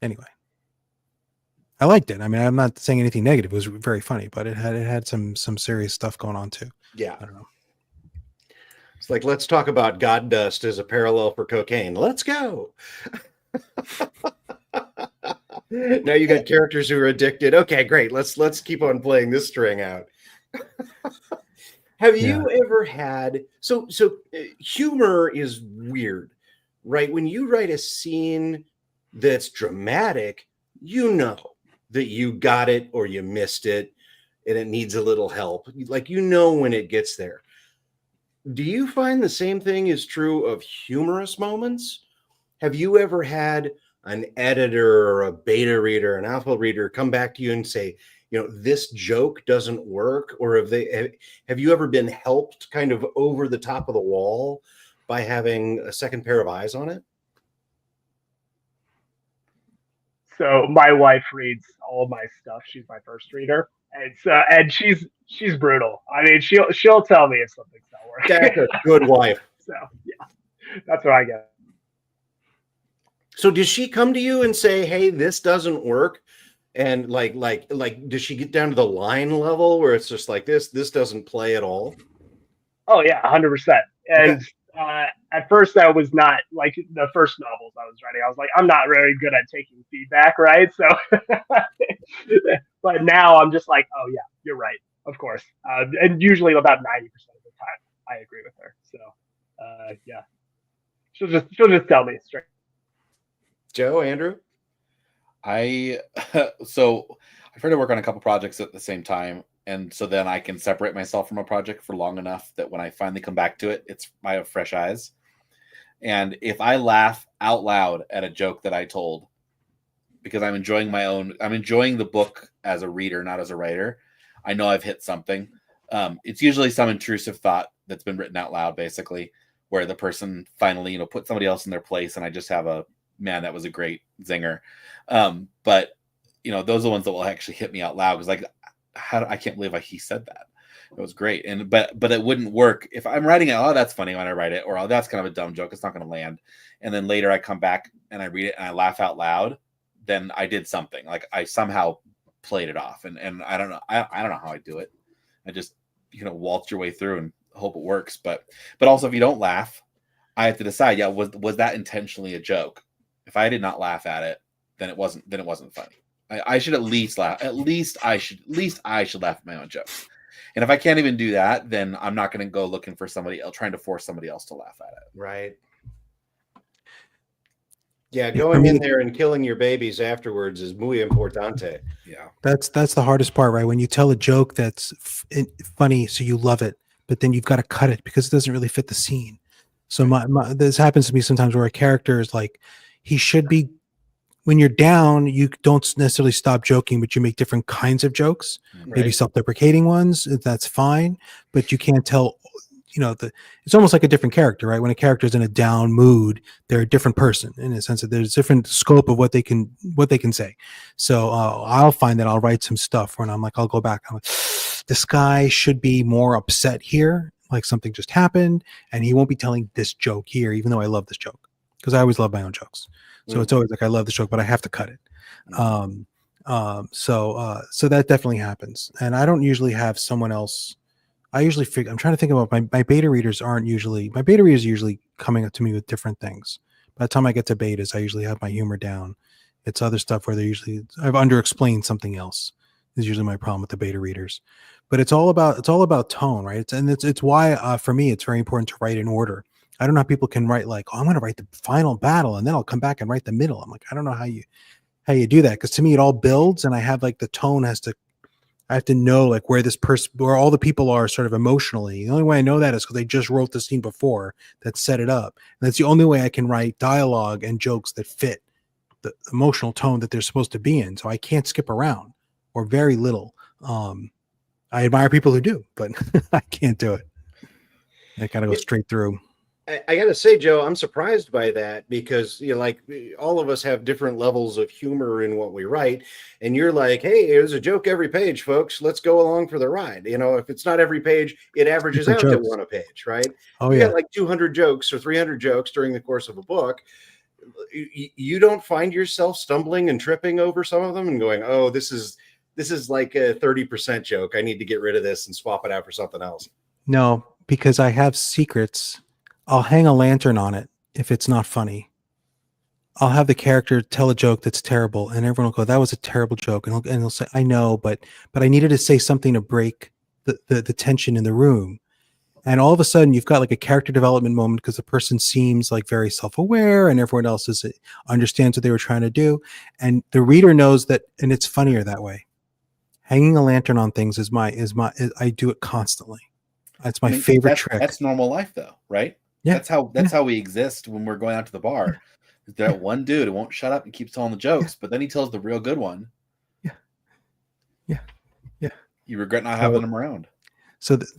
Anyway, I liked it. I mean, I'm not saying anything negative. It was very funny, but it had some serious stuff going on too. Yeah, I don't know. It's like, let's talk about God dust as a parallel for cocaine. Let's go. Now you got characters who are addicted. Okay, great. Let's keep on playing this string out. Have you ever had so humor is weird, right? When you write a scene that's dramatic, you know that you got it or you missed it and it needs a little help. Like, when it gets there. Do you find the same thing is true of humorous moments? Have you ever had an editor or a beta reader, an alpha reader come back to you and say, this joke doesn't work? Or have you ever been helped kind of over the top of the wall by having a second pair of eyes on it? So my wife reads all of my stuff. She's my first reader, and she's brutal. I mean, she'll tell me if something's not working. That's a good wife. So yeah, that's what I get. So does she come to you and say, hey, this doesn't work? And like, does she get down to the line level where it's just like this doesn't play at all? Oh yeah, 100%. And at first I was not, like, the first novels I was writing, I was like, I'm not very good at taking feedback, right? So, but now I'm just like, oh yeah, you're right, of course. And usually about 90% of the time I agree with her. So, yeah, she'll just tell me straight. Joe, Andrew? I try to work on a couple projects at the same time, and so then I can separate myself from a project for long enough that when I finally come back to it, I have fresh eyes. And if I laugh out loud at a joke that I told, because I'm enjoying the book as a reader, not as a writer, I know I've hit something. It's usually some intrusive thought that's been written out loud, basically, where the person finally, put somebody else in their place, and I just have man, that was a great zinger. But those are the ones that will actually hit me out loud, because I can't believe he said that. It was great. But it wouldn't work if I'm writing it. Oh, that's funny when I write it, or oh, that's kind of a dumb joke, it's not going to land. And then later I come back and I read it and I laugh out loud. Then I did something, like I somehow played it off. And I don't know. I don't know how I do it. I just, waltz your way through and hope it works. But also, if you don't laugh, I have to decide, was that intentionally a joke? If I did not laugh at it, then it wasn't funny. I should at least laugh. At least I should laugh at my own jokes. And if I can't even do that, then I'm not going to go looking for somebody else, trying to force somebody else to laugh at it. Right. Yeah, going in there and killing your babies afterwards is muy importante. Yeah, that's the hardest part, right? When you tell a joke that's funny, so you love it, but then you've got to cut it because it doesn't really fit the scene. So this happens to me sometimes, where a character is like, he should be. When you're down, you don't necessarily stop joking, but you make different kinds of jokes, maybe self-deprecating ones. That's fine, but you can't tell. It's almost like a different character, right? When a character is in a down mood, they're a different person in a sense that there's different scope of what they can say. So I'll find that I'll write some stuff when I'm like, I'll go back. I'm like, this guy should be more upset here, like something just happened, and he won't be telling this joke here, even though I love this joke, because I always love my own jokes. So it's always like, I love this joke, but I have to cut it. So that definitely happens. And I don't usually have someone else. I usually figure, I'm trying to think about my beta readers my beta readers are usually coming up to me with different things. By the time I get to betas, I usually have my humor down. It's other stuff where I've underexplained something else is usually my problem with the beta readers. But it's all about tone, right? It's why for me it's very important to write in order. I don't know how people can write like, oh, I'm going to write the final battle and then I'll come back and write the middle. I'm like, I don't know how you do that, because to me it all builds, and I have like the tone I have to know like where all the people are sort of emotionally. The only way I know that is because they just wrote the scene before that set it up. And that's the only way I can write dialogue and jokes that fit the emotional tone that they're supposed to be in. So I can't skip around, or very little. I admire people who do, but I can't do it. I gotta go straight through. I gotta say, Joe, I'm surprised by that, because like all of us have different levels of humor in what we write, and you're like, hey, there's a joke every page, folks. Let's go along for the ride. If it's not every page, it averages Different out jokes. to one a page, right? Oh You yeah. got like 200 jokes or 300 jokes during the course of a book. You don't find yourself stumbling and tripping over some of them and going, oh, this is like a 30% joke. I need to get rid of this and swap it out for something else. No, because I have secrets. I'll hang a lantern on it if it's not funny. I'll have the character tell a joke that's terrible, and everyone will go, "That was a terrible joke," and he'll say, "I know, but I needed to say something to break the tension in the room." And all of a sudden, you've got like a character development moment because the person seems like very self-aware, and everyone else understands what they were trying to do, and the reader knows that, and it's funnier that way. Hanging a lantern on things I do it constantly. It's my favorite trick. That's normal life, though, right? Yeah. That's how we exist when we're going out to the bar. That one dude who won't shut up and keeps telling the jokes, but then he tells the real good one. Yeah. You regret not having him around. So that's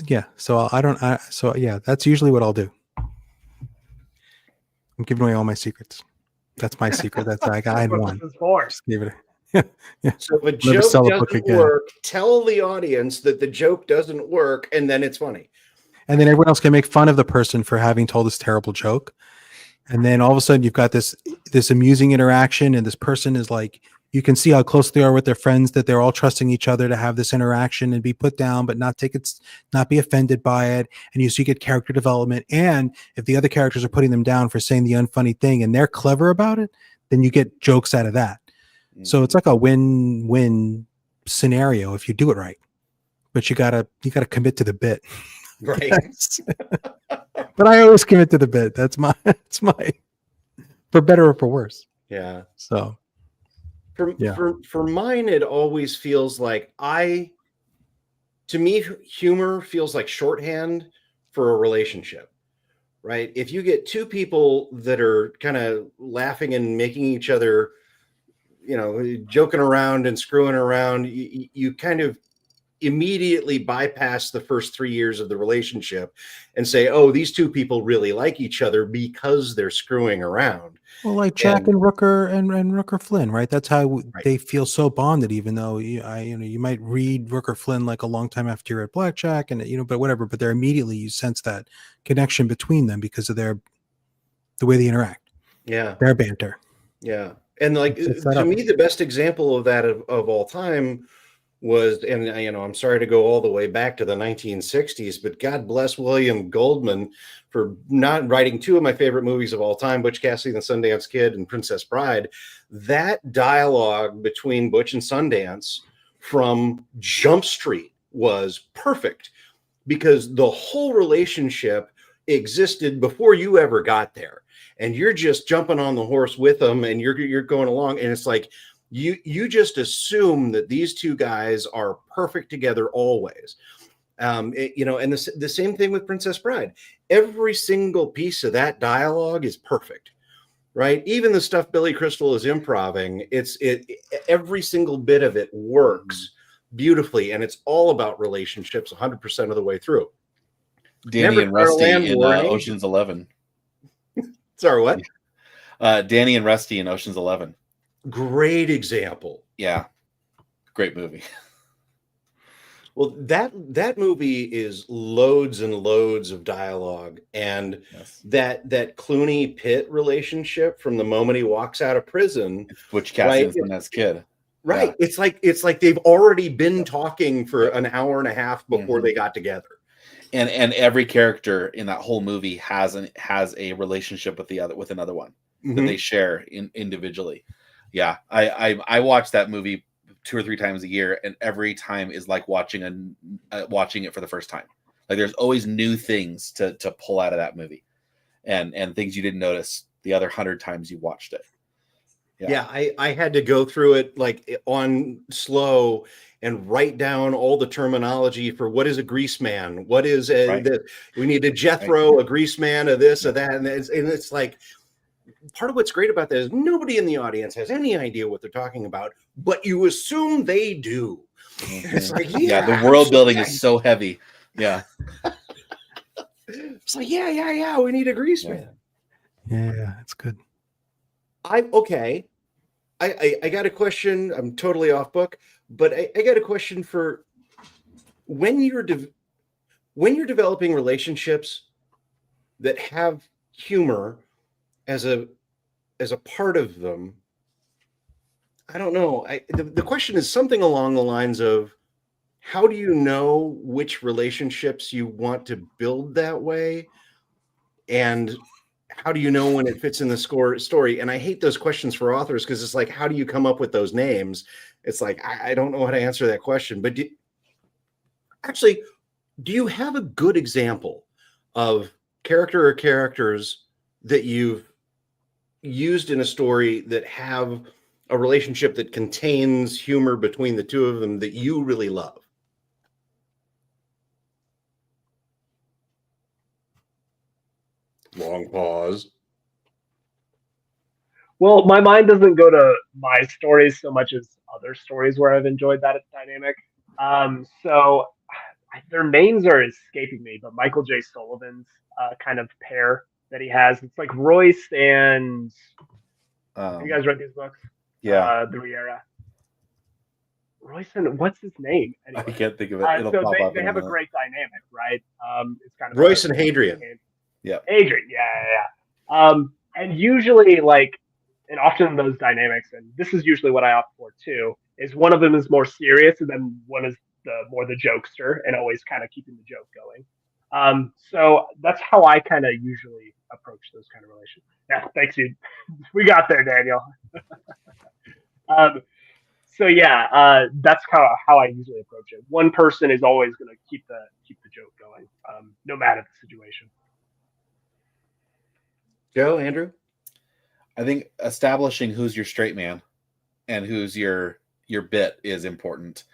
usually what I'll do. I'm giving away all my secrets. That's my secret. That's I had one. Just give it. Yeah. So if a joke doesn't work, tell the audience that the joke doesn't work, and then it's funny. And then everyone else can make fun of the person for having told this terrible joke. And then all of a sudden you've got this amusing interaction, and this person is like, you can see how close they are with their friends, that they're all trusting each other to have this interaction and be put down, but not be offended by it. And you get character development. And if the other characters are putting them down for saying the unfunny thing and they're clever about it, then you get jokes out of that. Mm-hmm. So it's like a win-win scenario if you do it right. But you gotta commit to the bit. Right. But I always commit to the bit. That's my for better or for worse. Yeah. So for mine, it always feels like to me, humor feels like shorthand for a relationship, right? If you get two people that are kind of laughing and making each other, joking around and screwing around, you kind of immediately bypass the first 3 years of the relationship and say, oh, these two people really like each other because they're screwing around. Well, like Jack and Rooker and Rooker Flynn, right? That's how they feel so bonded, even though you might read Rooker Flynn like a long time after you read Blackjack, and but whatever, but they're immediately, you sense that connection between them because of the way they interact. Yeah. Their banter. Yeah. And like to me, the best example of that of all time was, and I'm sorry to go all the way back to the 1960s, but God bless William Goldman for not writing two of my favorite movies of all time, Butch Cassidy and the Sundance Kid and Princess Bride. That dialogue between Butch and Sundance from Jump Street was perfect, because the whole relationship existed before you ever got there, and you're just jumping on the horse with them, and you're going along, and it's like you just assume that these two guys are perfect together always. And the same thing with Princess Bride. Every single piece of that dialogue is perfect, right? Even the stuff Billy Crystal is improving, every single bit of it works beautifully, and it's all about relationships 100% of the way through. Danny and Rusty in Ocean's 11. Sorry, what? Danny and Rusty in Ocean's 11. Great example. Yeah. Great movie. Well, that movie is loads and loads of dialogue, and that Clooney Pitt relationship from the moment he walks out of prison. Butch Cassidy and Sundance Kid. Right. It's like they've already been talking for an hour and a half before they got together. And every character in that whole movie has a relationship with another one that they share individually. Yeah, I watch that movie 2 or 3 times a year, and every time is like watching it for the first time. Like there's always new things to pull out of that movie, and things you didn't notice the other 100 times you watched it. Yeah, I had to go through it like on slow and write down all the terminology for what is a grease man, what is we need a Jethro, a grease man, a this, a that, and it's like part of what's great about that is nobody in the audience has any idea what they're talking about, but you assume they do. It's like the world building is so heavy. Yeah, it's like yeah, we need a grease man. Yeah, it's good. I got a question. I'm totally off book, but I got a question for when you're developing relationships that have humor as a part of them. I don't know. The question is something along the lines of, how do you know which relationships you want to build that way, and how do you know when it fits in the story? And I hate those questions for authors because it's like, how do you come up with those names? It's like, I don't know how to answer that question. But do you have a good example of character or characters that you've used in a story that have a relationship that contains humor between the two of them that you really love? Long pause. Well, my mind doesn't go to my stories so much as other stories where I've enjoyed that dynamic. So their names are escaping me, but Michael J. Sullivan's kind of pair that he has, it's like Royce and have you guys read these books? Yeah. The Riera. Royce and what's his name? Anyway. I can't think of it. It'll so pop up they in have a minute. great dynamic, right? It's kind of Royce and Hadrian. Yeah. Adrian, yeah. And usually, and often those dynamics, and this is usually what I opt for too, is one of them is more serious, and then one is the jokester, and always kind of keeping the joke going. So that's how I kind of usually approach those kind of relations. Yeah, thanks, you. We got there, Daniel. So yeah, that's how I usually approach it. One person is always going to keep the joke going, no matter the situation. Joe, Andrew? I think establishing who's your straight man and who's your bit is important.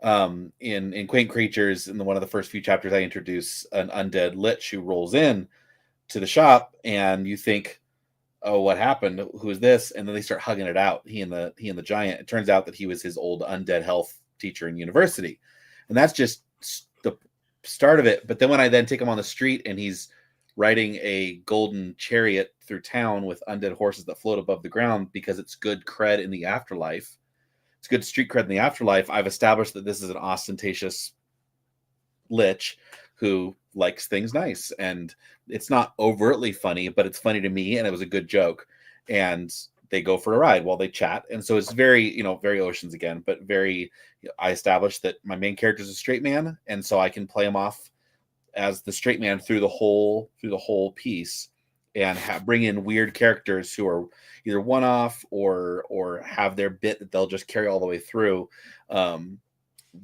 In Quaint Creatures, in one of the first few chapters, I introduce an undead lich who rolls in to the shop, and you think, oh, what happened? Who is this? And then they start hugging it out. He and the giant. It turns out that he was his old undead health teacher in university, and that's just the start of it. But then when I then take him on the street and he's riding a golden chariot through town with undead horses that float above the ground because it's good cred in the afterlife. It's good street cred in the afterlife. I've established that this is an ostentatious lich who likes things nice, and it's not overtly funny, but it's funny to me, and it was a good joke. And they go for a ride while they chat, and so it's very, very Oceans again, but very. I established that my main character is a straight man, and so I can play him off as the straight man through the whole piece, and bring in weird characters who are either one-off or have their bit that they'll just carry all the way through.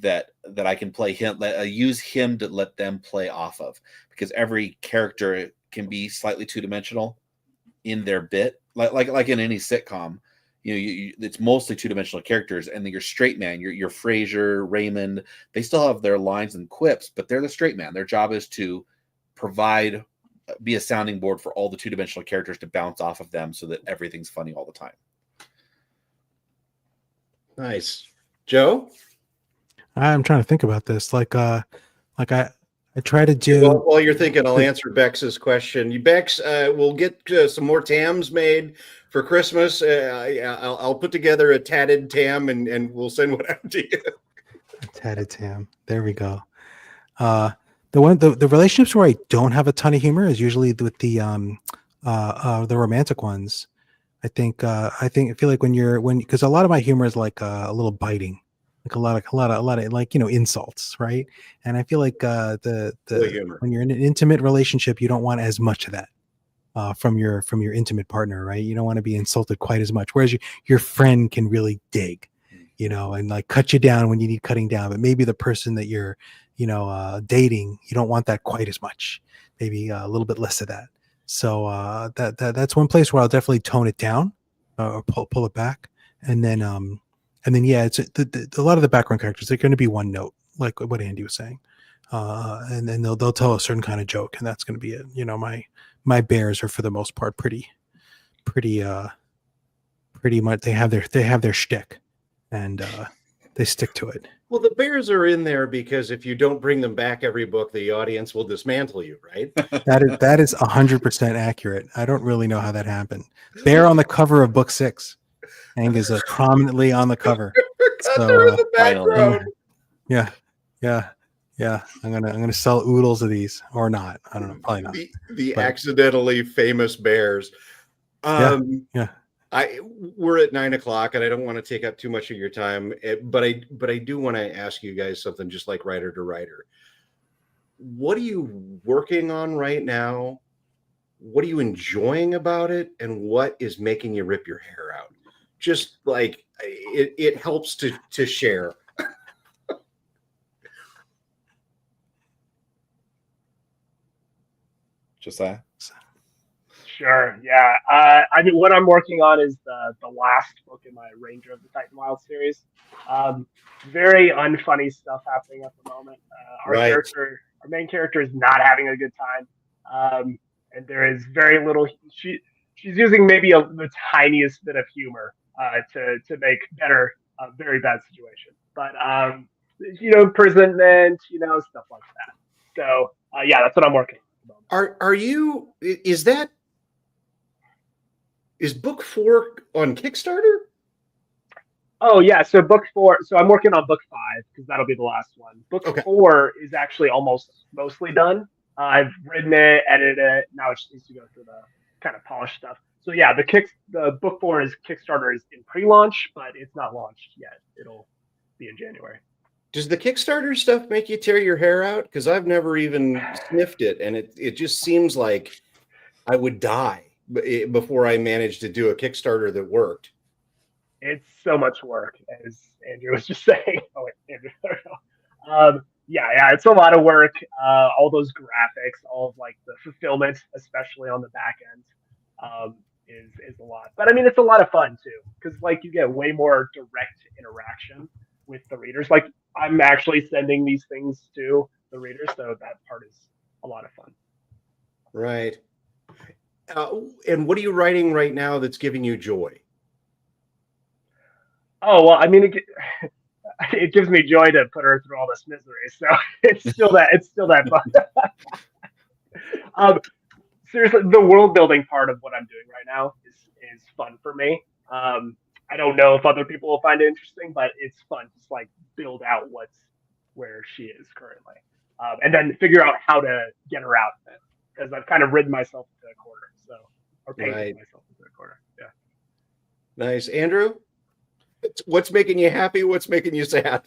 That I can play him, use him to let them play off of, because every character can be slightly two-dimensional in their bit, like in any sitcom. It's mostly two-dimensional characters, and then your straight man, your Frasier, Raymond, they still have their lines and quips, but they're the straight man. Their job is to be a sounding board for all the two-dimensional characters to bounce off of them so that everything's funny all the time. Nice. Joe? I'm trying to think about this. I try to do. Well, while you're thinking, I'll answer Bex's question. Bex, we'll get some more Tams made for Christmas. I'll put together a tatted Tam and we'll send one out to you. A tatted Tam. There we go. The relationships where I don't have a ton of humor is usually with the romantic ones. I feel like because a lot of my humor is like a little biting, like a lot of like, insults, right? And I feel like Good humor. when you're in an intimate relationship, you don't want as much of that from your intimate partner, right? You don't want to be insulted quite as much. Whereas your friend can really dig, and like cut you down when you need cutting down. But maybe the person that you're, dating, you don't want that quite as much. Maybe a little bit less of that. So that's one place where I'll definitely tone it down or pull it back, and then yeah, it's a lot of the background characters. They're going to be one note, like what Andy was saying, and then they'll tell a certain kind of joke, and that's going to be it. My bears are for the most part pretty much. They have their shtick, and they stick to it. Well, the bears are in there because if you don't bring them back every book, the audience will dismantle you, right? That is 100% accurate. I don't really know how that happened. Bear on the cover of book 6. Hank is prominently on the cover. They're in the background. Yeah. I'm gonna sell oodles of these, or not. I don't know. Probably not. The accidentally famous bears. Yeah. We're at 9:00, and I don't want to take up too much of your time, but I do want to ask you guys something, just like writer to writer. What are you working on right now? What are you enjoying about it, and what is making you rip your hair out? Just like it helps to share. Josiah? Sure. Yeah. I mean, what I'm working on is the last book in my Ranger of the Titan Wild series. Very unfunny stuff happening at the moment. Our main character is not having a good time, and there is very little. She's using maybe the tiniest bit of humor to make better a very bad situation. But imprisonment, stuff like that. So yeah, that's what I'm working on. Are you? Is book 4 on Kickstarter? Oh yeah, so book 4. So I'm working on book 5 because that'll be the last one. Book 4 is actually mostly done. I've written it, edited it. Now it just needs to go through the kind of polished stuff. So yeah, the book 4 is Kickstarter is in pre-launch, but it's not launched yet. It'll be in January. Does the Kickstarter stuff make you tear your hair out? Because I've never even sniffed it, and it just seems like I would die before I managed to do a Kickstarter that worked. It's so much work, as Andrew was just saying. Oh wait, Andrew. Yeah, it's a lot of work. All those graphics, all of like the fulfillment, especially on the back end, is a lot. But I mean, it's a lot of fun too, because like you get way more direct interaction with the readers. Like I'm actually sending these things to the readers, so that part is a lot of fun. Right. And what are you writing right now that's giving you joy? Oh well, I mean, it gives me joy to put her through all this misery. So it's still that fun. Seriously, the world building part of what I'm doing right now is fun for me. I don't know if other people will find it interesting, but it's fun to like build out where she is currently, and then figure out how to get her out of it, because I've kind of ridden myself into a corner. So, or painted myself into a corner. Yeah. Nice, Andrew. What's making you happy? What's making you sad?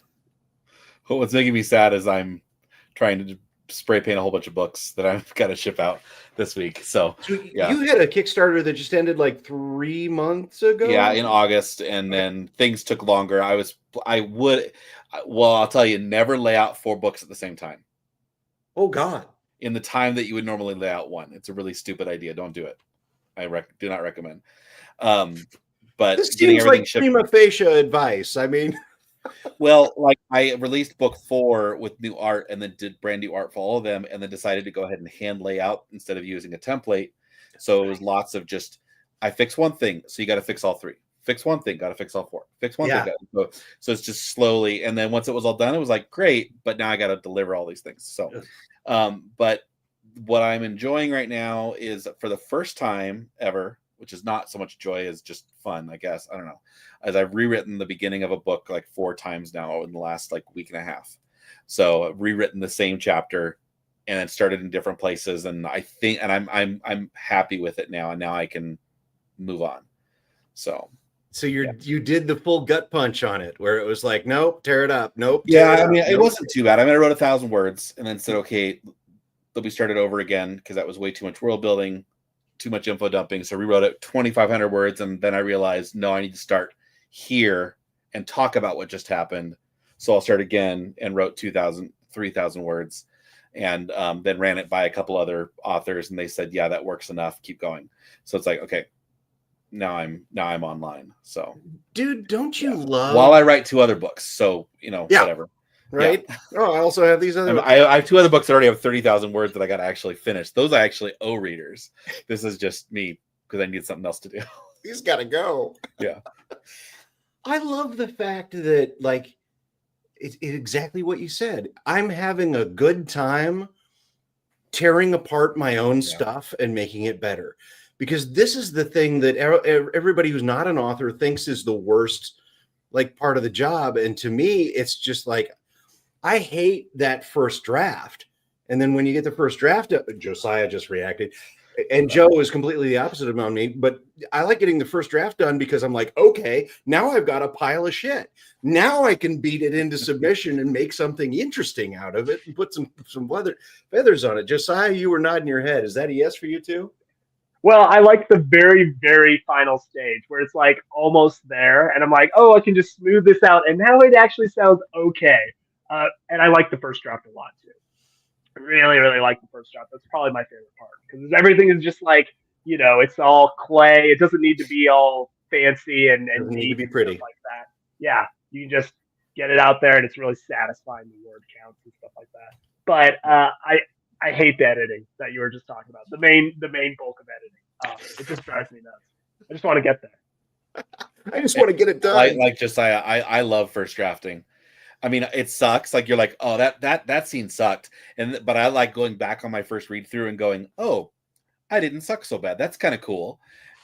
Well, what's making me sad is I'm trying to spray paint a whole bunch of books that I've got to ship out this week. So yeah. You had a Kickstarter that just ended like 3 months ago. Yeah, in August, and then things took longer. I'll tell you, never lay out 4 books at the same time. Oh God. In the time that you would normally lay out one. It's a really stupid idea. Don't do it. I do not recommend. But this seems like prima facie advice. I mean, well, like I released book 4 with new art, and then did brand new art for all of them, and then decided to go ahead and hand lay out instead of using a template. So it was lots of just, I fix one thing, so you got to fix all 3. Fix one thing, got to fix all 4. Fix one thing. So it's just slowly, and then once it was all done, it was like great, but now I got to deliver all these things. So, but what I'm enjoying right now is, for the first time ever, which is not so much joy as just fun, I guess. I don't know. As I've rewritten the beginning of a book like 4 times now in the last like week and a half. So I've rewritten the same chapter, and it started in different places. And I think, and I'm happy with it now. And now I can move on. So you did the full gut punch on it, where it was like, nope, tear it up, nope. Yeah, tear I mean, up, it nope. wasn't too bad. I mean, I wrote 1,000 words and then said, okay, they'll be started over again because that was way too much world building, too much info dumping. So I rewrote it 2,500 words, and then I realized, no, I need to start here and talk about what just happened. So I'll start again and wrote 2,000, 3,000 words, and then ran it by a couple other authors, and they said, yeah, that works enough. Keep going. So it's like, okay, now I'm online. So, Dude, don't you love? While I write 2 other books, so whatever. Right? Yeah. Oh, I also have these other. I have 2 other books that already have 30,000 words that I got to actually finish. Those I actually owe readers. This is just me because I need something else to do. These got to go. Yeah. I love the fact that, like, it's exactly what you said. I'm having a good time tearing apart my own stuff and making it better. Because this is the thing that everybody who's not an author thinks is the worst, like, part of the job. And to me, it's just like, I hate that first draft. And then when you get the first draft, Josiah just reacted. And Joe is completely the opposite of me. But I like getting the first draft done because I'm like, okay, now I've got a pile of shit. Now I can beat it into submission and make something interesting out of it and put some feathers on it. Josiah, you were nodding your head. Is that a yes for you too? Well, I like the very, very final stage where it's like almost there. And I'm like, oh, I can just smooth this out. And now it actually sounds okay. And I like the first draft a lot too. I really, really like the first draft. That's probably my favorite part because everything is just like, it's all clay. It doesn't need to be all fancy and need to be pretty like that. Yeah, you can just get it out there, and it's really satisfying the word counts and stuff like that. But I hate the editing that you were just talking about. The main bulk of editing. It just drives me nuts. I just want to get there. I just want to get it done. Like Josiah, I love first drafting. I mean, it sucks. Like, you're like, oh, that scene sucked. But I like going back on my first read through and going, oh, I didn't suck so bad. That's kind of cool.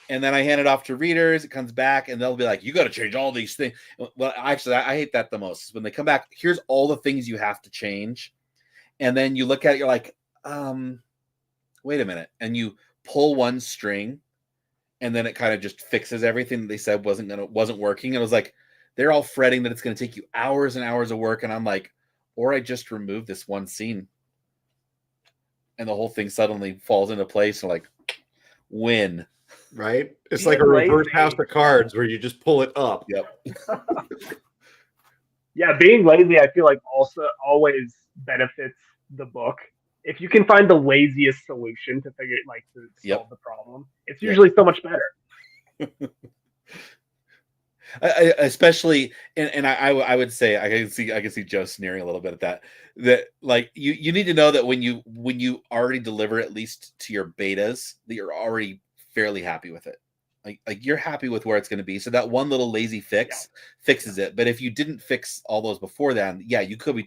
And then I hand it off to readers. It comes back and they'll be like, you got to change all these things. Well, actually, I hate that the most. When they come back, here's all the things you have to change. And then you look at it, you're like, wait a minute. And you pull one string and then it kind of just fixes everything that they said wasn't working. And it was like, they're all fretting that it's going to take you hours and hours of work. And I'm like, or I just remove this one scene and the whole thing suddenly falls into place. And like, win. Right? It's like a reverse house of cards where you just pull it up. Yep. Yeah, being lazy, I feel like also always benefits the book. If you can find the laziest solution to solve the problem, it's usually so much better. Especially, and I would say I can see Joe sneering a little bit at that like you need to know that when you already deliver at least to your betas that you're already fairly happy with it, like you're happy with where it's going to be, so that one little lazy fix fixes it. But if you didn't fix all those before then, you could be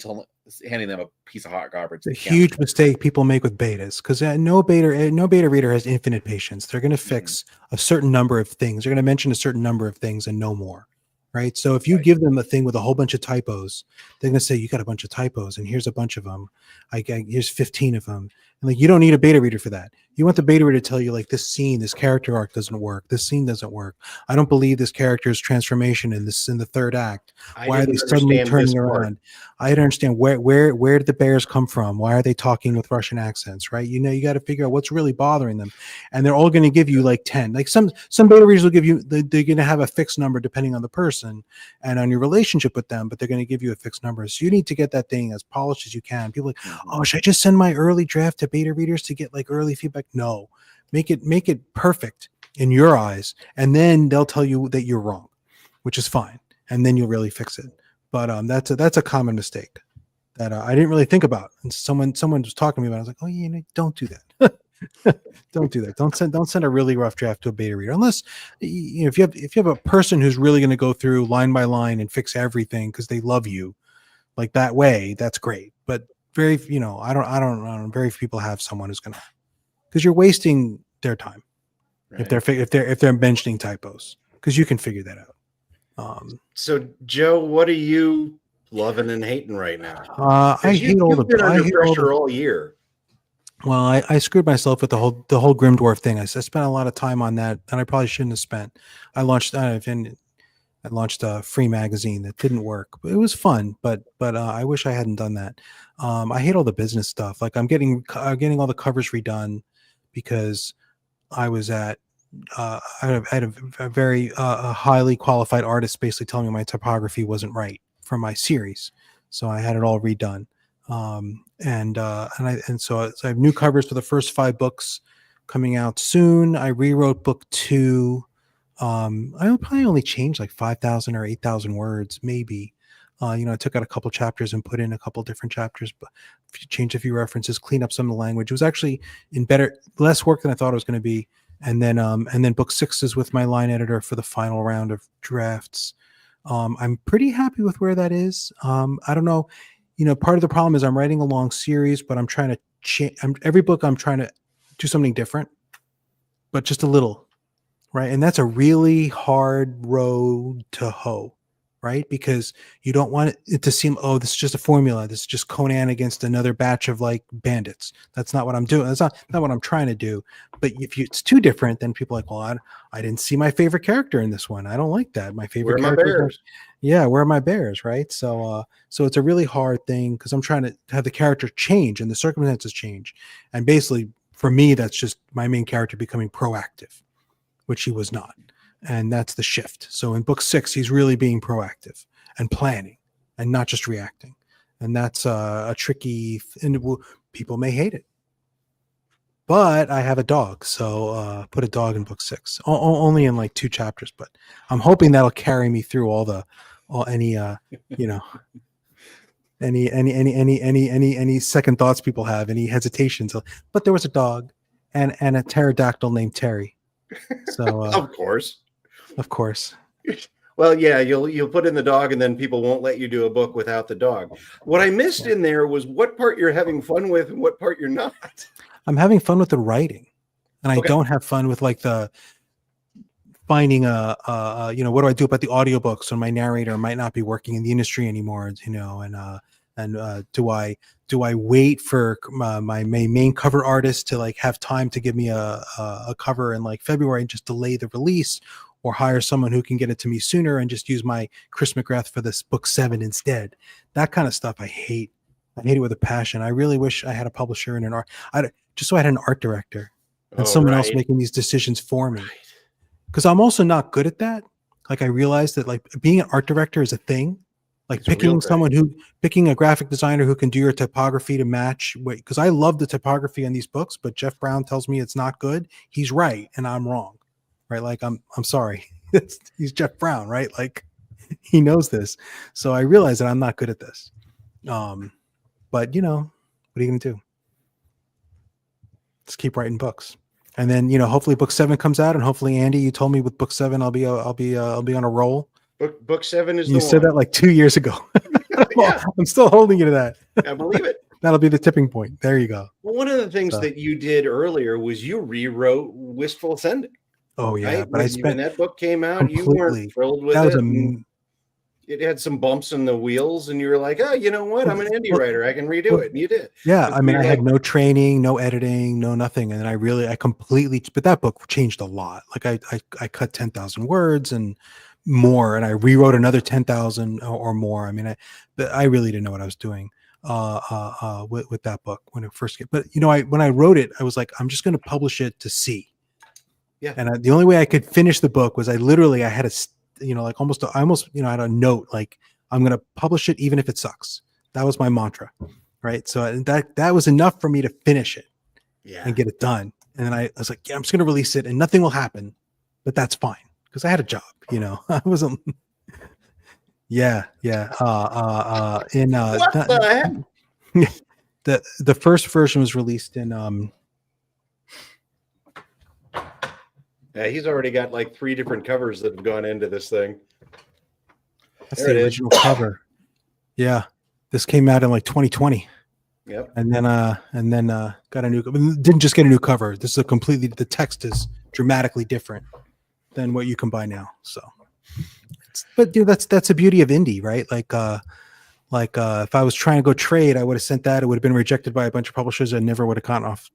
handing them a piece of hot garbage. It's a huge mistake people make with betas, because no beta reader has infinite patience. They're going to fix a certain number of things. They're going to mention a certain number of things and no more. Right. So if you give them a thing with a whole bunch of typos, they're going to say, you got a bunch of typos and here's a bunch of them. Here's 15 of them. And like, you don't need a beta reader for that. You want the beta reader to tell you, like, this scene, this character arc doesn't work. This scene doesn't work. I don't believe this character's transformation in the third act. Why are they suddenly turning around? I don't understand where did the bears come from? Why are they talking with Russian accents? Right? You got to figure out what's really bothering them. And they're all going to give you like 10. Like some beta readers will give you, they're going to have a fixed number depending on the person and on your relationship with them, but they're going to give you a fixed number. So you need to get that thing as polished as you can. People are like, oh, should I just send my early draft to beta readers to get like early feedback? No, make it perfect in your eyes, and then they'll tell you that you're wrong, which is fine, and then you'll really fix it. But that's a common mistake that I didn't really think about. And someone was talking to me about it. I was like, oh yeah, don't do that. Don't do that. Don't send a really rough draft to a beta reader unless if you have a person who's really going to go through line by line and fix everything because they love you like that way. That's great. But very I don't very few people have someone who's going to, because you're wasting their time if they're mentioning typos, because you can figure that out. So Joe, what are you loving and hating right now? I hate all the pressure all year. Well, I screwed myself with the whole Grim Dwarf thing. I spent a lot of time on that, and I probably shouldn't have spent. I launched I launched a free magazine that didn't work. It was fun, but I wish I hadn't done that. I hate all the business stuff. Like I'm getting all the covers redone because I was at I had a very a highly qualified artist basically telling me my typography wasn't right for my series, so I had it all redone. So I have new covers for the first 5 books coming out soon. I rewrote book 2. I probably only changed like 5,000 or 8,000 words, maybe. I took out a couple chapters and put in a couple different chapters, but changed a few references, clean up some of the language. It was actually less work than I thought it was going to be. And then book 6 is with my line editor for the final round of drafts. I'm pretty happy with where that is. I don't know. Part of the problem is I'm writing a long series, but I'm trying to change. Every book I'm trying to do something different, but just a little. Right. And that's a really hard road to hoe, right? Because you don't want it to seem, oh, this is just a formula. This is just Conan against another batch of like bandits. That's not what I'm doing. That's not what I'm trying to do. But if it's too different, then people are like, well, I didn't see my favorite character in this one. I don't like that. My favorite Where are my character. bears? Yeah, where are my bears? Right. So it's a really hard thing because I'm trying to have the character change and the circumstances change. And basically, for me, that's just my main character becoming proactive, which he was not. And that's the shift. So in book 6, he's really being proactive and planning and not just reacting. And that's a tricky, people may hate it. But I have a dog, so put a dog in book 6, only in like 2 chapters. But I'm hoping that'll carry me through any second thoughts people have, any hesitations. But there was a dog and a pterodactyl named Terry. So Of course. Well, yeah, you'll put in the dog, and then people won't let you do a book without the dog. What I missed in there was what part you're having fun with and what part you're not. I'm having fun with the writing, and I Okay. don't have fun with like the finding what do I do about the audiobooks? So my narrator might not be working in the industry anymore, and do I wait for my main cover artist to like have time to give me a cover in like February and just delay the release, or hire someone who can get it to me sooner and just use my Chris McGrath for this book 7 instead? That kind of stuff I hate. I hate it with a passion. I really wish I had a publisher and just so I had an art director and someone else making these decisions for me. Because I'm also not good at that. Like I realized that like being an art director is a thing. Like picking a graphic designer who can do your typography to match. Because I love the typography on these books, but Jeff Brown tells me it's not good. He's right, and I'm wrong, right? Like I'm sorry. He's Jeff Brown, right? Like he knows this. So I realize that I'm not good at this. But what are you gonna do? Just keep writing books. And then hopefully book 7 comes out, and hopefully Andy, you told me with book 7 I'll be on a roll. Book 7 is you said that like 2 years ago. Yeah. I'm still holding you to that. I believe it. That'll be the tipping point. There you go. Well, one of the things that you did earlier was you rewrote Wistful Ascending. Oh yeah, right? but When that book came out, you completely weren't thrilled with that was it. It had some bumps in the wheels, and you were like, "Oh, you know what? I'm an indie writer. I can redo it." And you did. Yeah, And I mean, you're I like, had no training, no editing, no nothing, and then I completely. But that book changed a lot. Like I cut 10,000 words and more, and I rewrote another 10,000 or more. I mean, I really didn't know what I was doing with that book when it first came. But when I wrote it, I was like, I'm just going to publish it to see. Yeah. And the only way I could finish the book was I had a I almost had a note like, I'm going to publish it even if it sucks. That was my mantra, right? So that was enough for me to finish it and get it done. And then I was like, yeah, I'm just going to release it and nothing will happen, but that's fine because I had a job, I wasn't. Yeah. what the heck? The first version was released in Yeah, he's already got like 3 different covers that have gone into this thing. That's the original cover. Yeah. This came out in like 2020. Yep. And then got a new, didn't just get a new cover. This is the text is dramatically different than what you can buy now. So, but that's the beauty of indie, right? Like, Like if I was trying to go trade, I would have sent that. It would have been rejected by a bunch of publishers and never would have gotten off,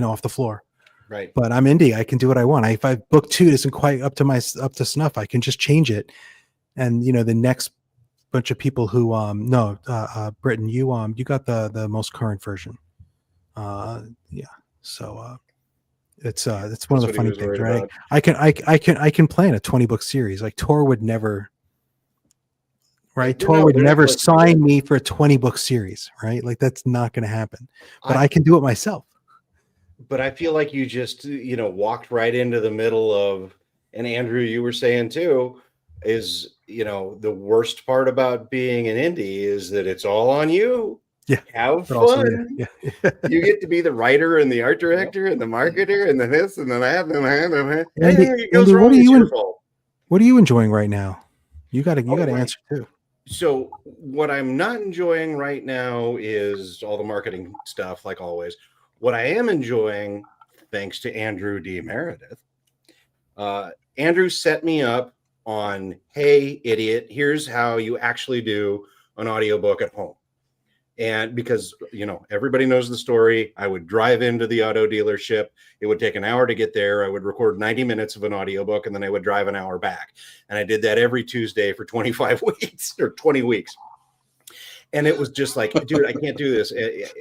off the floor. Right. But I'm indie. I can do what I want. If book 2 isn't quite up to snuff, I can just change it. And the next bunch of people who Britton, you got the most current version. So it's one of That's the what he funny was things, worried right? about. I can plan a 20-book series. Like Tor would never, right? Like, Tor no, would they're not never gonna let you do sign that. me for a 20-book series, right? Like that's not going to happen. But I can do it myself. But I feel like you just, walked right into the middle of, and Andrew, you were saying too, is, the worst part about being an indie is that it's all on you. Yeah. Have But also, fun. yeah. You get to be the writer and the art director and the marketer and the this and the that and the that. Andy, Anything that goes Andy, wrong is your fault. What are you enjoying right now? You got to Right. answer too. So what I'm not enjoying right now is all the marketing stuff, like always. What I am enjoying, thanks to Andrew D. Meredith, Andrew set me up on, hey, idiot, here's how you actually do an audiobook at home. And because, everybody knows the story, I would drive into the auto dealership. It would take an hour to get there. I would record 90 minutes of an audiobook, and then I would drive an hour back. And I did that every Tuesday for 25 weeks or 20 weeks. And it was just like, dude, I can't do this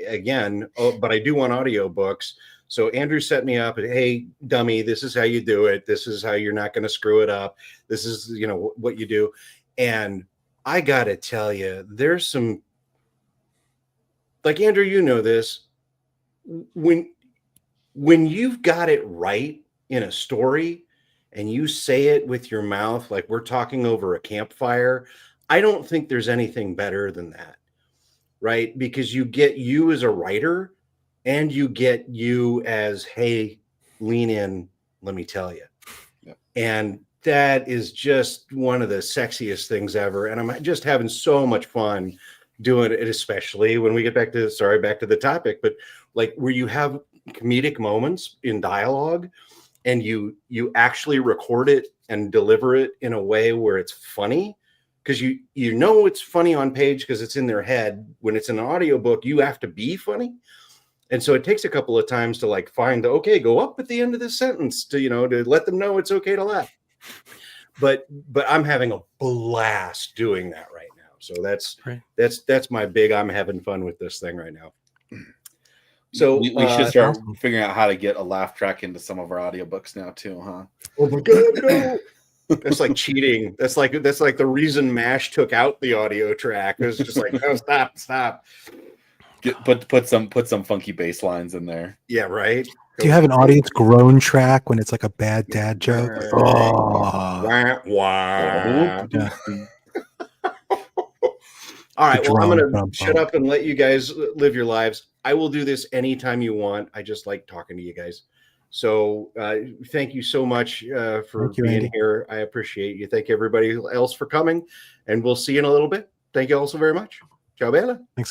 again, but I do want audiobooks. So Andrew set me up and, hey, dummy, this is how you do it. This is how you're not going to screw it up. This is, what you do. And I got to tell you, there's some, like Andrew, this, when you've got it right in a story and you say it with your mouth, like we're talking over a campfire, I don't think there's anything better than that, right? Because you get you as a writer and you get you as, hey, lean in, let me tell you. Yeah. And that is just one of the sexiest things ever. And I'm just having so much fun doing it, especially when we get back to the topic, but like where you have comedic moments in dialogue and you actually record it and deliver it in a way where it's funny, because it's funny on page because it's in their head. When it's an audiobook, you have to be funny. And so it takes a couple of times to like find go up at the end of this sentence to to let them know it's okay to laugh. But I'm having a blast doing that right now. So that's my big, I'm having fun with this thing right now. So we should start figuring out how to get a laugh track into some of our audiobooks now too, huh? Oh my God, no. That's like cheating. That's like the reason MASH took out the audio track. It was just like, no, stop. Put some funky bass lines in there. Yeah, right. Do you have an audience groan track when it's like a bad dad joke? Wah, wah. Yeah. All right. Well, I'm going to shut up and let you guys live your lives. I will do this anytime you want. I just like talking to you guys. So thank you so mumuch for being here. I appreciate you. Thank everybody else for coming. And we'll see you in a little bit. Thank you all so very much. Ciao, bella. Thanks.